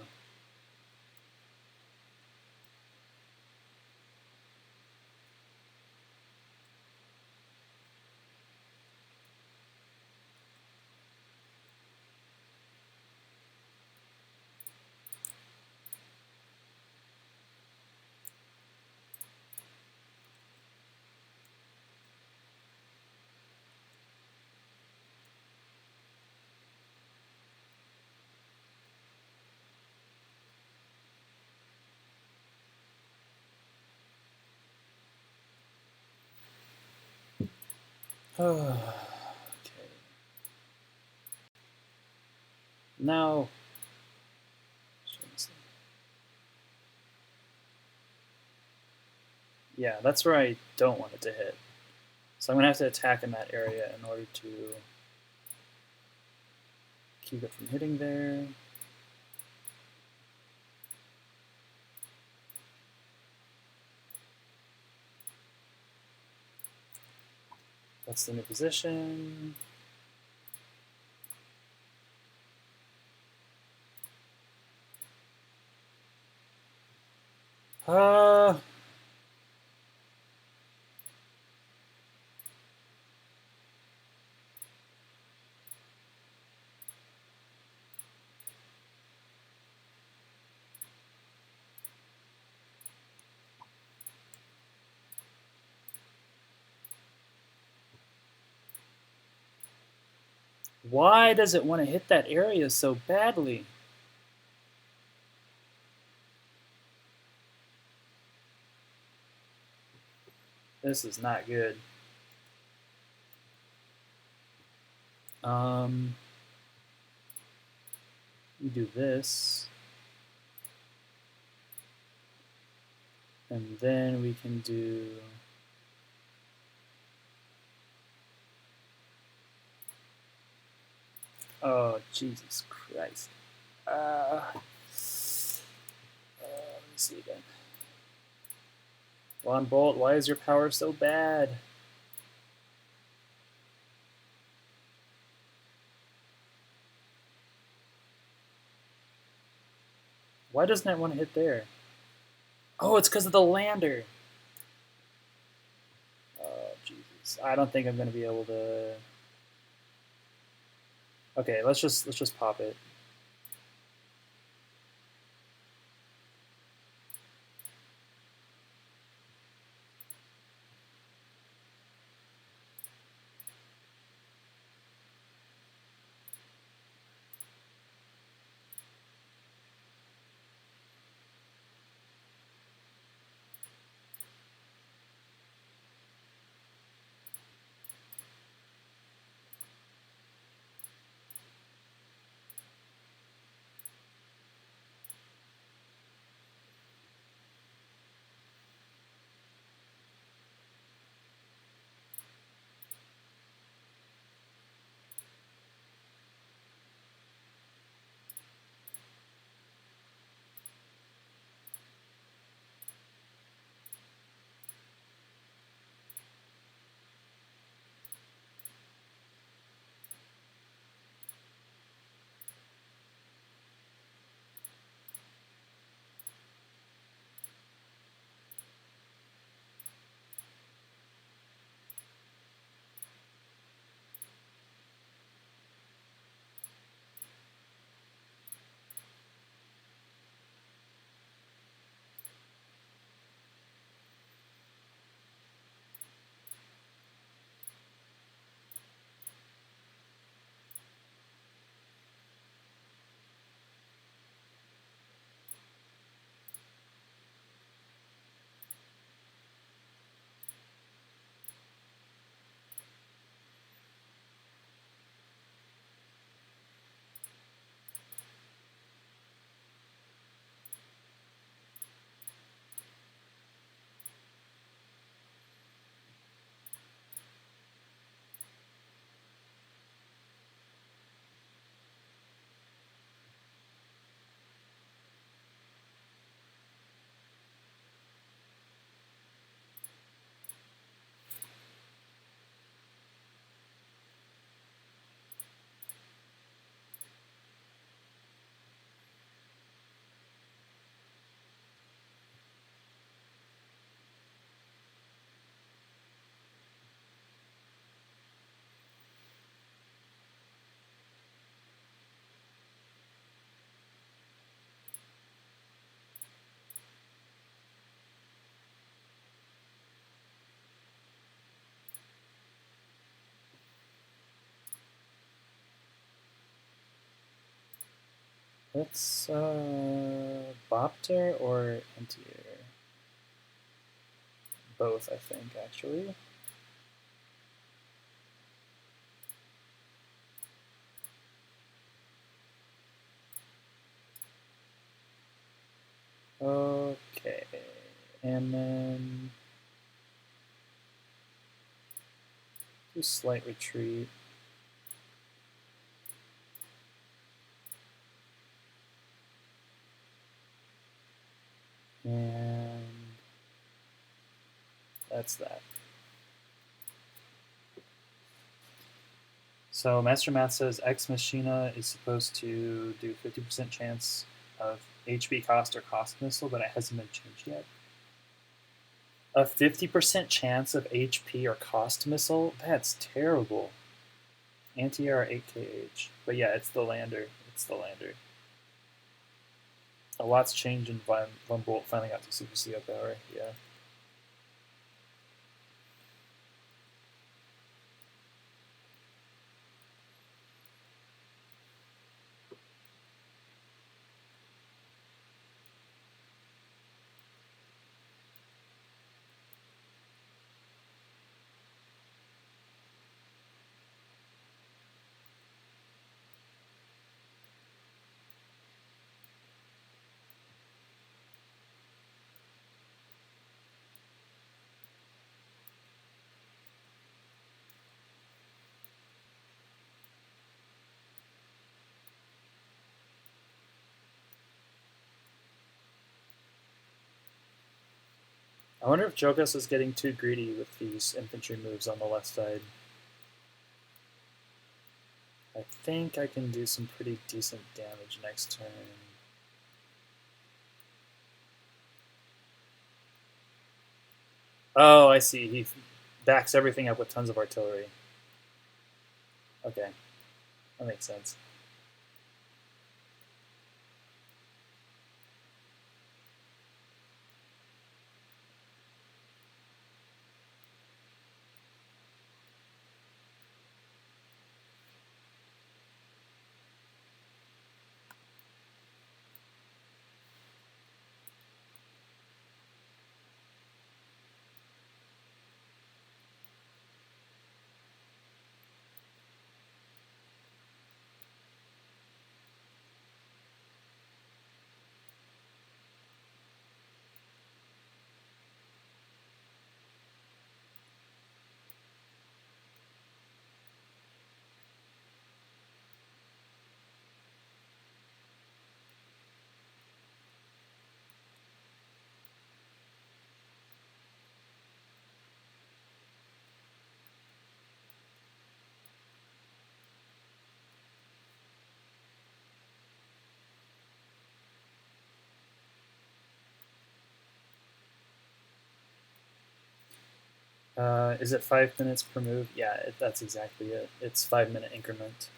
Okay. Now, yeah, that's where I don't want it to hit. So I'm going to have to attack in that area in order to keep it from hitting there. That's the new position. Why does it want to hit that area so badly? This is not good. We do this. And then we can do... Oh, Jesus Christ. Let me see again. Von Bolt, why is your power so bad? Why doesn't it want to hit there? Oh, it's because of the lander. Oh, Jesus. I don't think I'm going to be able to... Okay, let's just pop it. Let's Bopter or Antier? Both, I think, actually. Okay, and then do slight retreat. And that's that. So Master Math says Ex Machina is supposed to do 50% chance of HP cost or cost missile, but it hasn't been changed yet. A 50% chance of HP or cost missile? That's terrible. Anti-air 8kh. But yeah, it's the lander. It's the lander. A lot's changed in Von Bolt finally got to Super CO power. Yeah. I wonder if Jokas is getting too greedy with these infantry moves on the left side. I think I can do some pretty decent damage next turn. Oh, I see. He backs everything up with tons of artillery. Okay, that makes sense. Is it 5 minutes per move? Yeah, that's exactly it. It's 5 minute increment.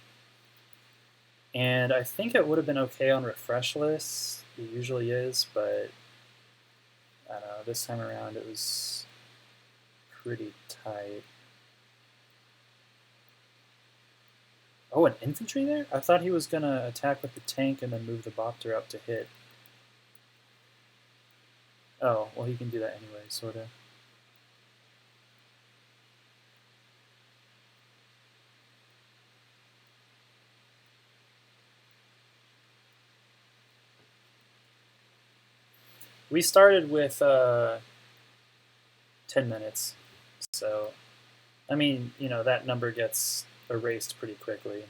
And I think it would have been okay on refresh lists. It usually is, but I don't know. This time around, it was pretty tight. Oh, an infantry there? I thought he was gonna attack with the tank and then move the Bopter up to hit. Oh, well, he can do that anyway, sorta. We started with 10 minutes, so I mean, that number gets erased pretty quickly.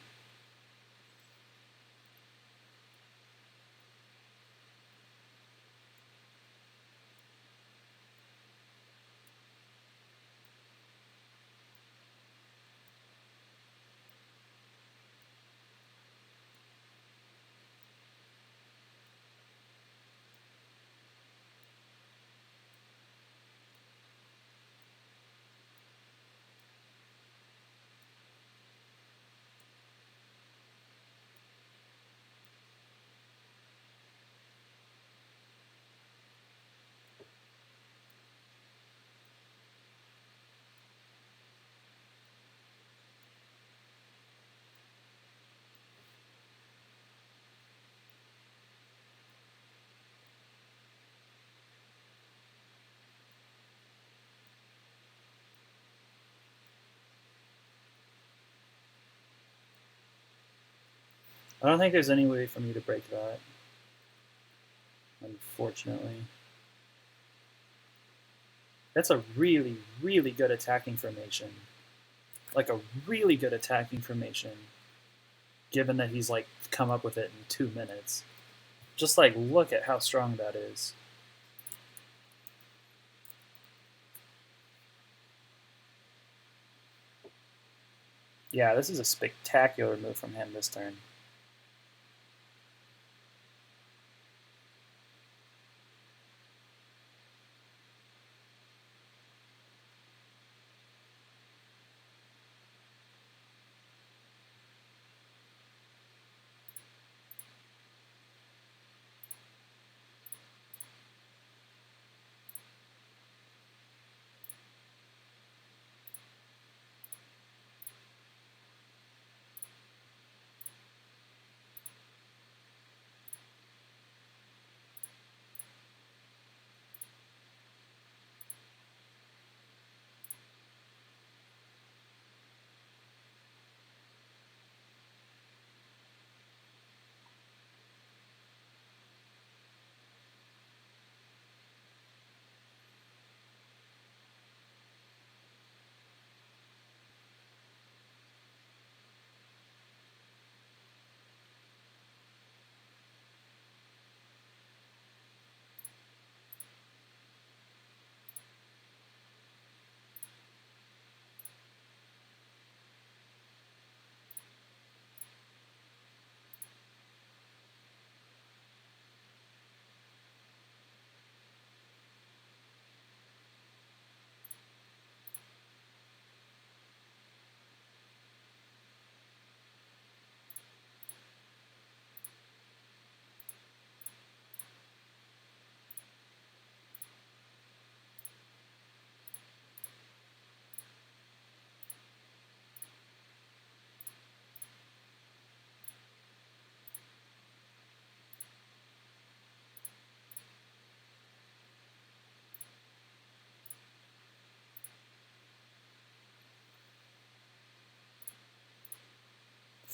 I don't think there's any way for me to break that, unfortunately. That's a really, really good attacking formation. Like a really good attacking formation, given that he's like come up with it in 2 minutes. Just like look at how strong that is. Yeah, this is a spectacular move from him this turn.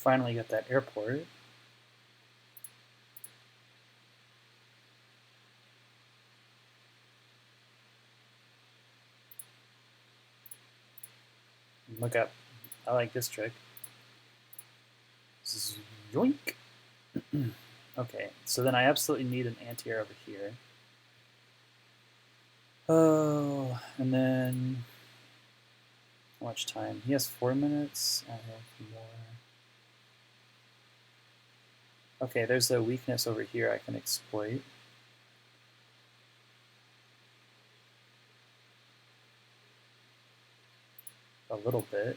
finally get that airport. Look up. I like this trick. Yoink. Okay, so then I absolutely need an anti-air over here. Oh, and then how much time? He has 4 minutes. I have more. Okay, there's a weakness over here I can exploit. A little bit.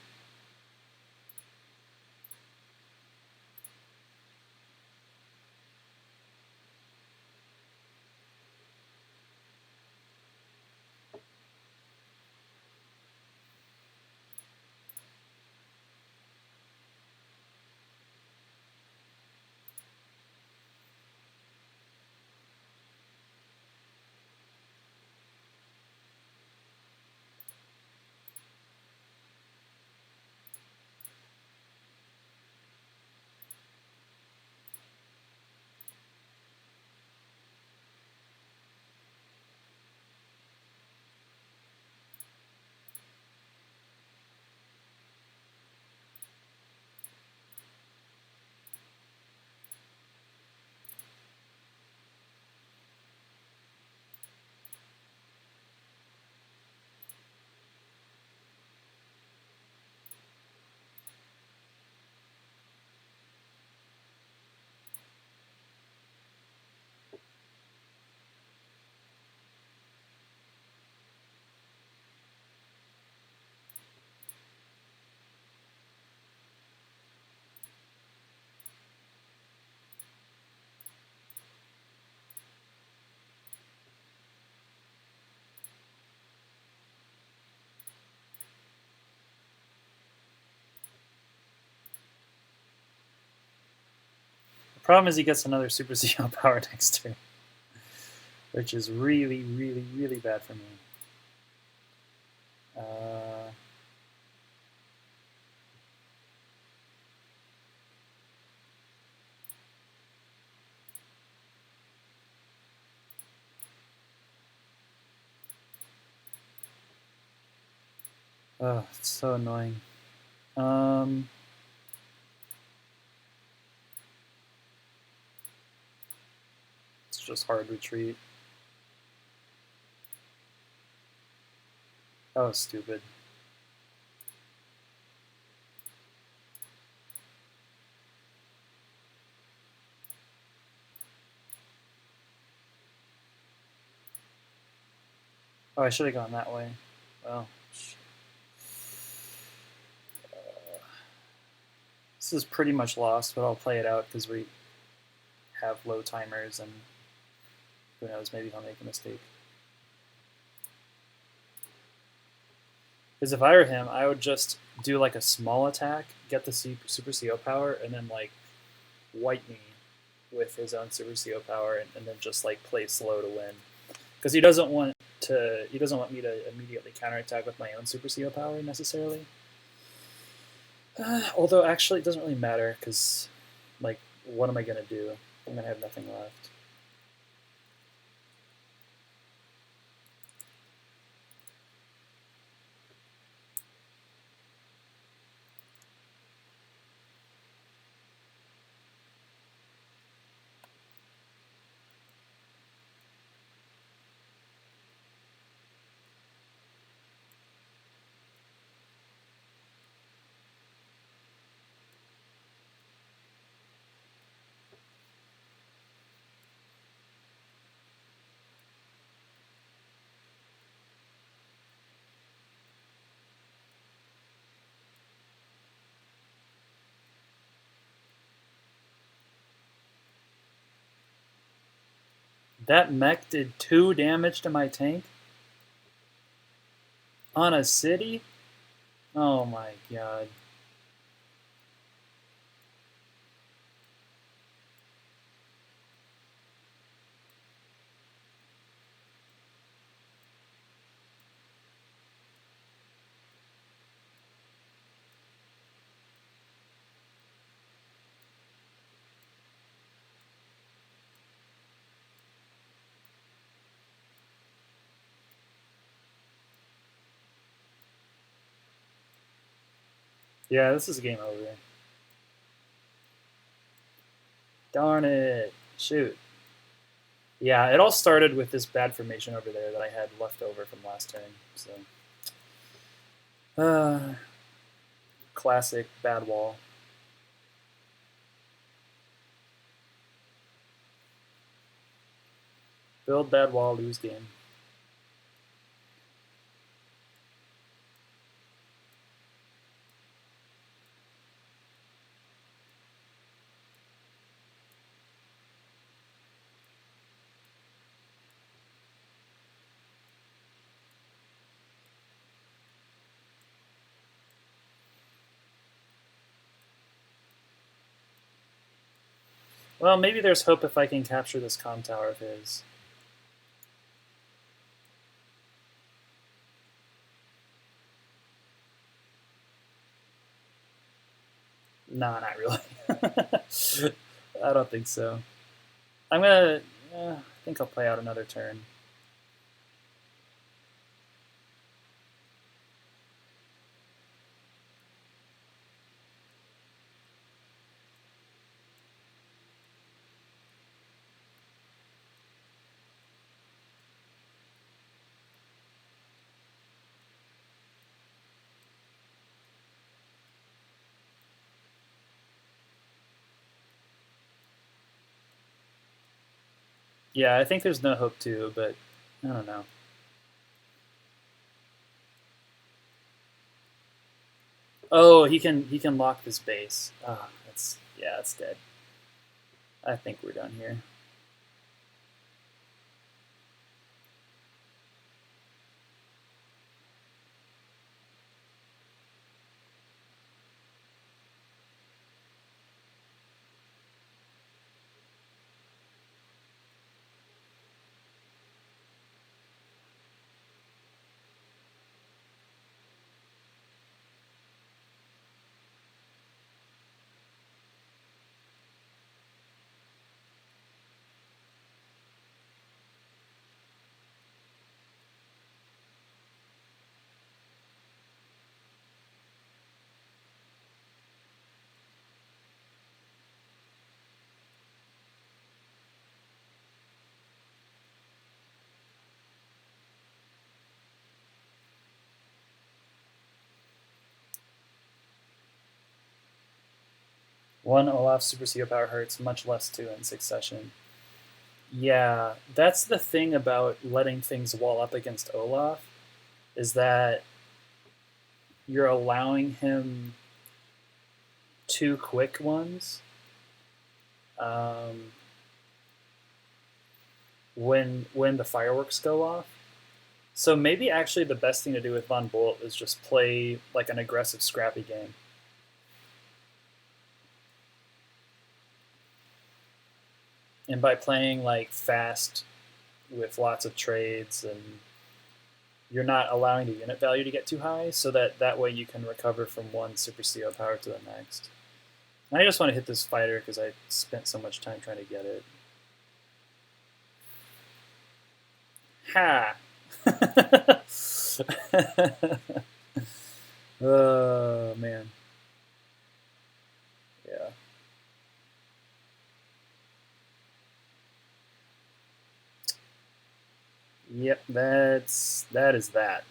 The problem is he gets another Super CO power next turn, which is really, really, really bad for me. Oh, it's so annoying. It's just hard retreat. That was stupid. Oh, I should have gone that way. Well, this is pretty much lost, but I'll play it out because we have low timers, and who knows, maybe he'll make a mistake. Because if I were him, I would just do like a small attack, get the Super CO power, and then like white me with his own Super CO power, and then just like play slow to win. Because he doesn't want me to immediately counterattack with my own Super CO power necessarily. Although actually it doesn't really matter because, like, what am I gonna do? I'm gonna have nothing left. That mech did 2 damage to my tank? On a city? Oh my god. Yeah, this is game over. Darn it. Shoot. Yeah, it all started with this bad formation over there that I had left over from last turn. So, classic bad wall. Build bad wall, lose game. Well, maybe there's hope if I can capture this comm tower of his. Nah, not really. I don't think so. I'm gonna. I think I'll play out another turn. Yeah, I think there's no hope too, but I don't know. Oh, he can lock this base. Ah, that's dead. I think we're done here. One Olaf Super Seal Power hurts, much less two in succession. Yeah, that's the thing about letting things wall up against Olaf, is that you're allowing him two quick ones when the fireworks go off. So maybe actually the best thing to do with Von Bolt is just play like an aggressive, scrappy game. And by playing like fast with lots of trades, and you're not allowing the unit value to get too high, so that way you can recover from one Super CO power to the next. And I just want to hit this fighter because I spent so much time trying to get it. Ha! Oh, man. Yeah. Yep, that is that.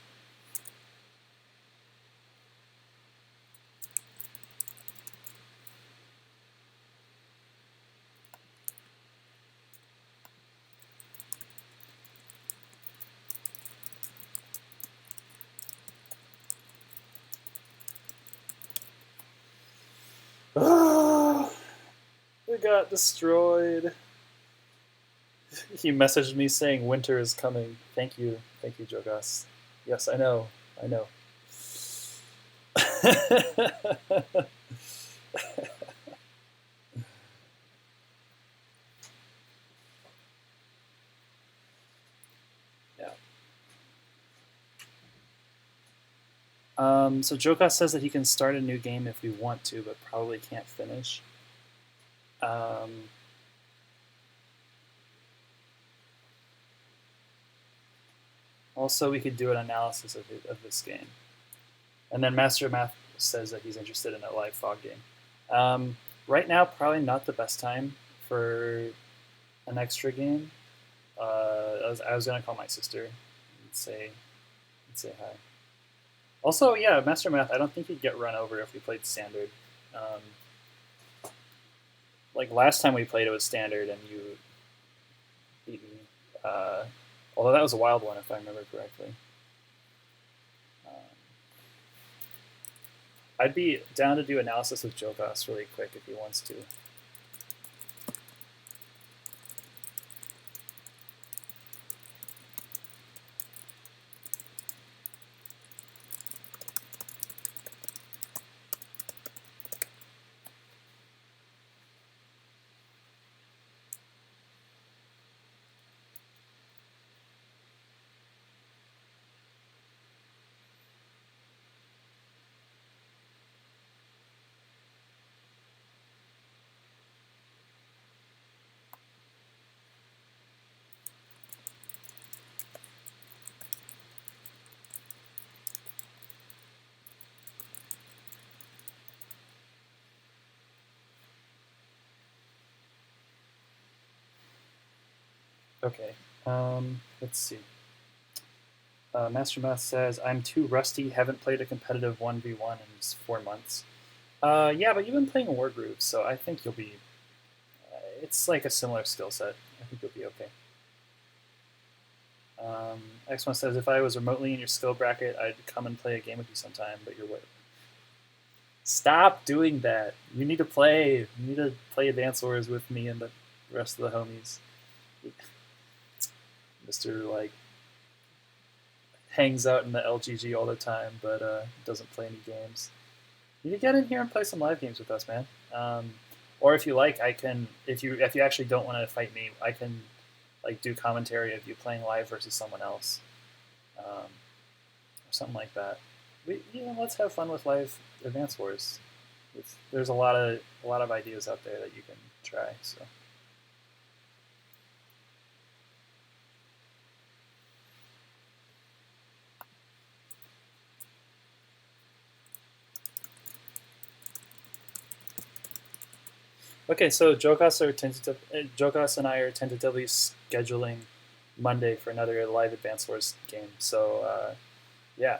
We got destroyed. He messaged me saying winter is coming. Thank you, Jokas. Yes, I know. Yeah. So Jokas says that he can start a new game if we want to, but probably can't finish. Also, we could do an analysis of this game, and then Master says that he's interested in a live fog game. Right now, probably not the best time for an extra game. I was gonna call my sister and say hi. Also, yeah, Master Math. I don't think you'd get run over if we played standard. Like last time we played, it was standard, and you beat me. Although that was a wild one, if I remember correctly. I'd be down to do analysis with Jokas really quick if he wants to. Okay, let's see. Master Math says, I'm too rusty, haven't played a competitive 1v1 in just 4 months. Yeah, but you've been playing war groups, so I think you'll be... it's like a similar skill set. I think you'll be okay. X1 says, if I was remotely in your skill bracket, I'd come and play a game with you sometime, but you're way... Stop doing that. You need to play. You need to play Advance Wars with me and the rest of the homies. Mr. like hangs out in the LGG all the time, but doesn't play any games. You need to get in here and play some live games with us, man. Or if you like, I can. If you actually don't want to fight me, I can like do commentary of you playing live versus someone else, or something like that. Let's have fun with live Advance Wars. There's a lot of ideas out there that you can try. So. Okay, so Jokas and I are tentatively scheduling Monday for another live Advance Wars game. So yeah,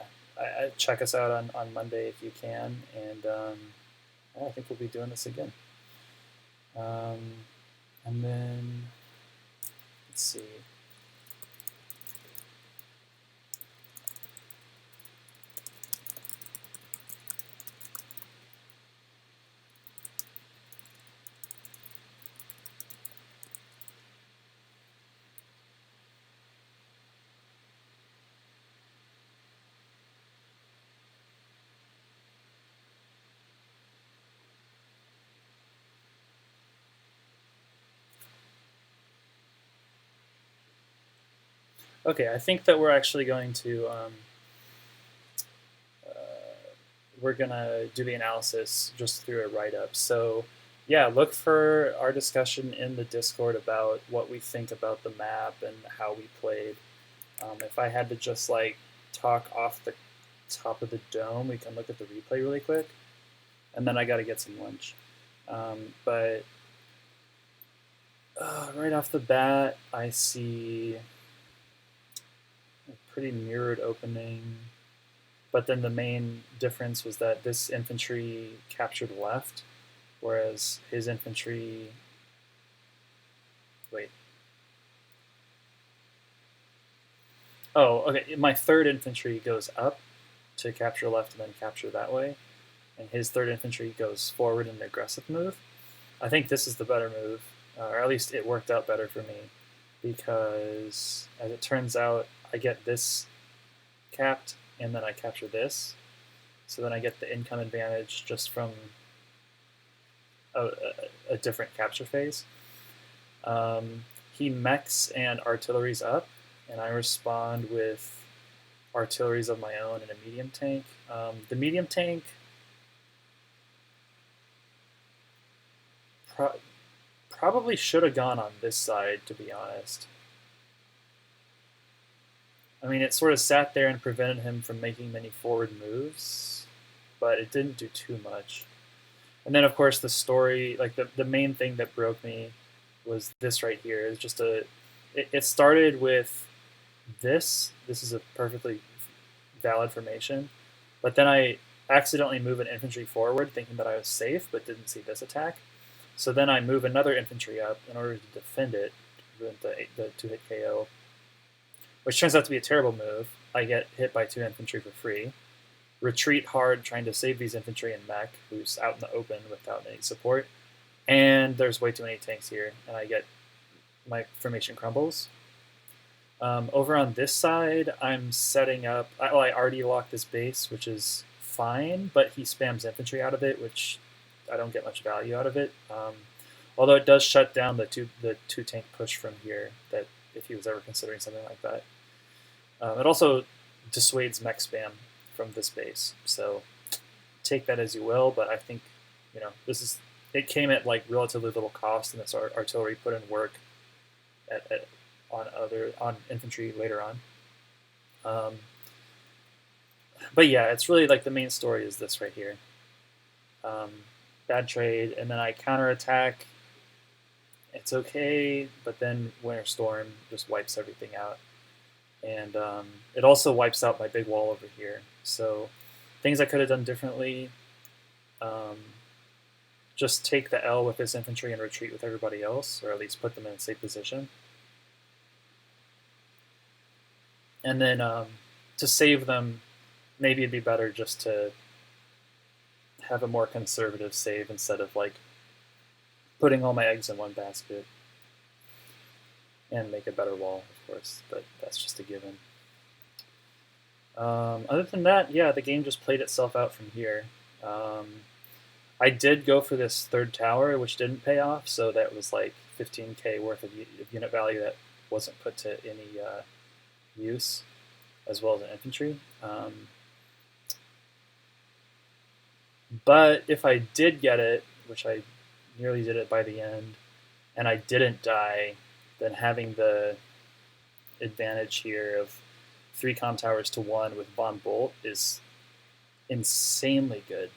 check us out on Monday if you can, and I think we'll be doing this again. And then let's see. Okay, I think that we're actually going to we're gonna do the analysis just through a write-up. So yeah, look for our discussion in the Discord about what we think about the map and how we played. If I had to just like talk off the top of the dome, we can look at the replay really quick, and then I got to get some lunch. But right off the bat, I see a pretty mirrored opening. But then the main difference was that this infantry captured left, whereas his infantry... Wait. Oh, okay. My third infantry goes up to capture left and then capture that way. And his third infantry goes forward in an aggressive move. I think this is the better move, or at least it worked out better for me, because as it turns out, I get this capped, and then I capture this. So then I get the income advantage just from a different capture phase. He mechs and artillery's up, and I respond with artilleries of my own and a medium tank. The medium tank probably should have gone on this side, to be honest. I mean, it sort of sat there and prevented him from making many forward moves, but it didn't do too much. And then, of course, the story, like the main thing that broke me was this right here. It's just it started with this. This is a perfectly valid formation. But then I accidentally move an infantry forward thinking that I was safe, but didn't see this attack. So then I move another infantry up in order to defend it with the 2-hit KO, which turns out to be a terrible move. I get hit by 2 infantry for free. Retreat hard trying to save these infantry and mech, who's out in the open without any support. And there's way too many tanks here, and I get my formation crumbles. Over on this side, I'm setting up. I already locked this base, which is fine, but he spams infantry out of it, which I don't get much value out of it. Although it does shut down the two tank push from here. That if he was ever considering something like that, it also dissuades mech spam from this base. So take that as you will. But I think it came at like relatively little cost, and this artillery put in work on infantry later on. But yeah, it's really like the main story is this right here. Bad trade, and then I counterattack. It's okay, but then Winter Storm just wipes everything out. And it also wipes out my big wall over here. So things I could have done differently, just take the L with this infantry and retreat with everybody else, or at least put them in a safe position. And then to save them, maybe it'd be better just to have a more conservative save instead of like putting all my eggs in one basket, and make a better wall, of course, but that's just a given. Other than that, yeah, the game just played itself out from here. I did go for this third tower, which didn't pay off, so that was like 15k worth of unit value that wasn't put to any use, as well as an infantry. But if I did get it, which I nearly did it by the end, and I didn't die, then having the advantage here of 3 comm towers to 1 with Von Bolt is insanely good.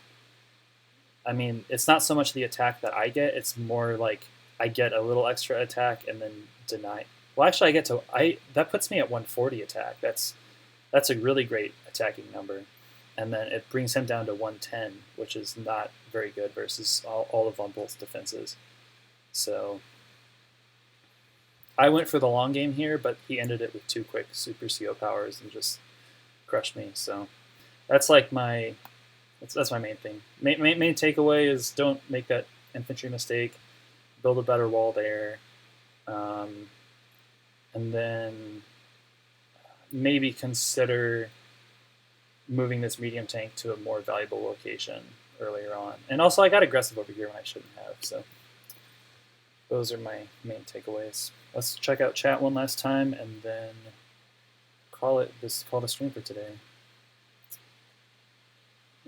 I mean, it's not so much the attack that I get, it's more like I get a little extra attack and then deny. Well, actually, that puts me at 140 attack. That's a really great attacking number. And then it brings him down to 110, which is not very good versus all of Von Bolt's defenses. So I went for the long game here, but he ended it with 2 quick super CO powers and just crushed me. So that's like that's my main thing. Main takeaway is don't make that infantry mistake. Build a better wall there. And then maybe consider moving this medium tank to a more valuable location earlier on. And also, I got aggressive over here when I shouldn't have. So those are my main takeaways. Let's check out chat one last time and then call it the stream for today.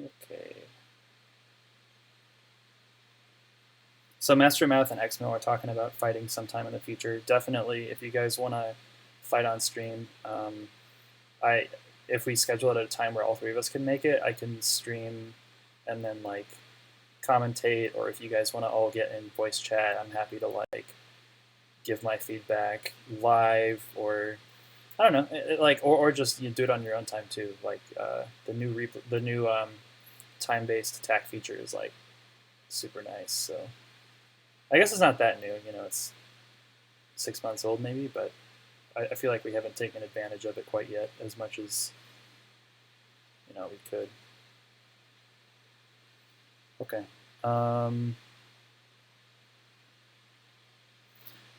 Okay. So Master Mouth and X-Mill are talking about fighting sometime in the future. Definitely, if you guys want to fight on stream, if we schedule it at a time where all 3 of us can make it, I can stream and then like commentate, or if you guys want to all get in voice chat, I'm happy to like give my feedback live, or I don't know, or just do it on your own time too. Like the new time-based attack feature is like super nice. So I guess it's not that new, it's 6 months old maybe, but I feel like we haven't taken advantage of it quite yet as much as we could. Okay.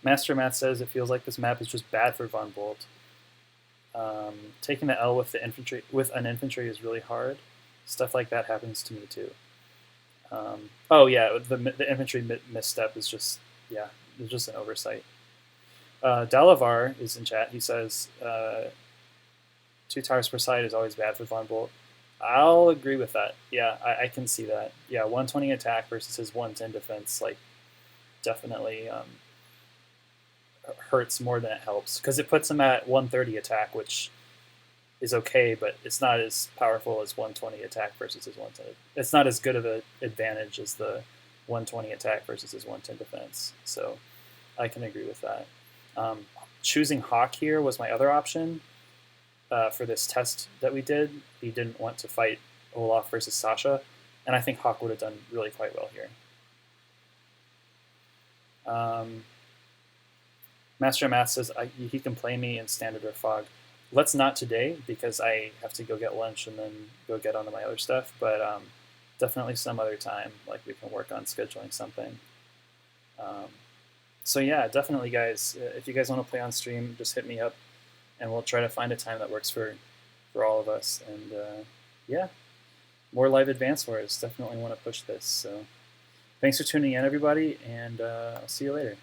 Master Math says it feels like this map is just bad for Von Bolt. Taking the L with an infantry is really hard. Stuff like that happens to me too. Oh yeah, the infantry misstep is just it's just an oversight. Dalavar is in chat. He says 2 towers per side is always bad for Von Bolt. I'll agree with that. Yeah, I can see that. Yeah, 120 attack versus his 110 defense, like, definitely hurts more than it helps, because it puts him at 130 attack, which is okay, but it's not as powerful as 120 attack versus his 110. It's not as good of an advantage as the 120 attack versus his 110 defense. So I can agree with that. Choosing Hawk here was my other option for this test that we did. He didn't want to fight Olaf versus Sasha, and I think Hawk would have done really quite well here. Master of Math says he can play me in Standard or Fog. Let's not today because I have to go get lunch and then go get onto my other stuff, but definitely some other time, like we can work on scheduling something. So yeah, definitely guys, if you guys want to play on stream, just hit me up and we'll try to find a time that works for all of us. And yeah, more live Advance Wars. Definitely want to push this. So thanks for tuning in, everybody, and I'll see you later.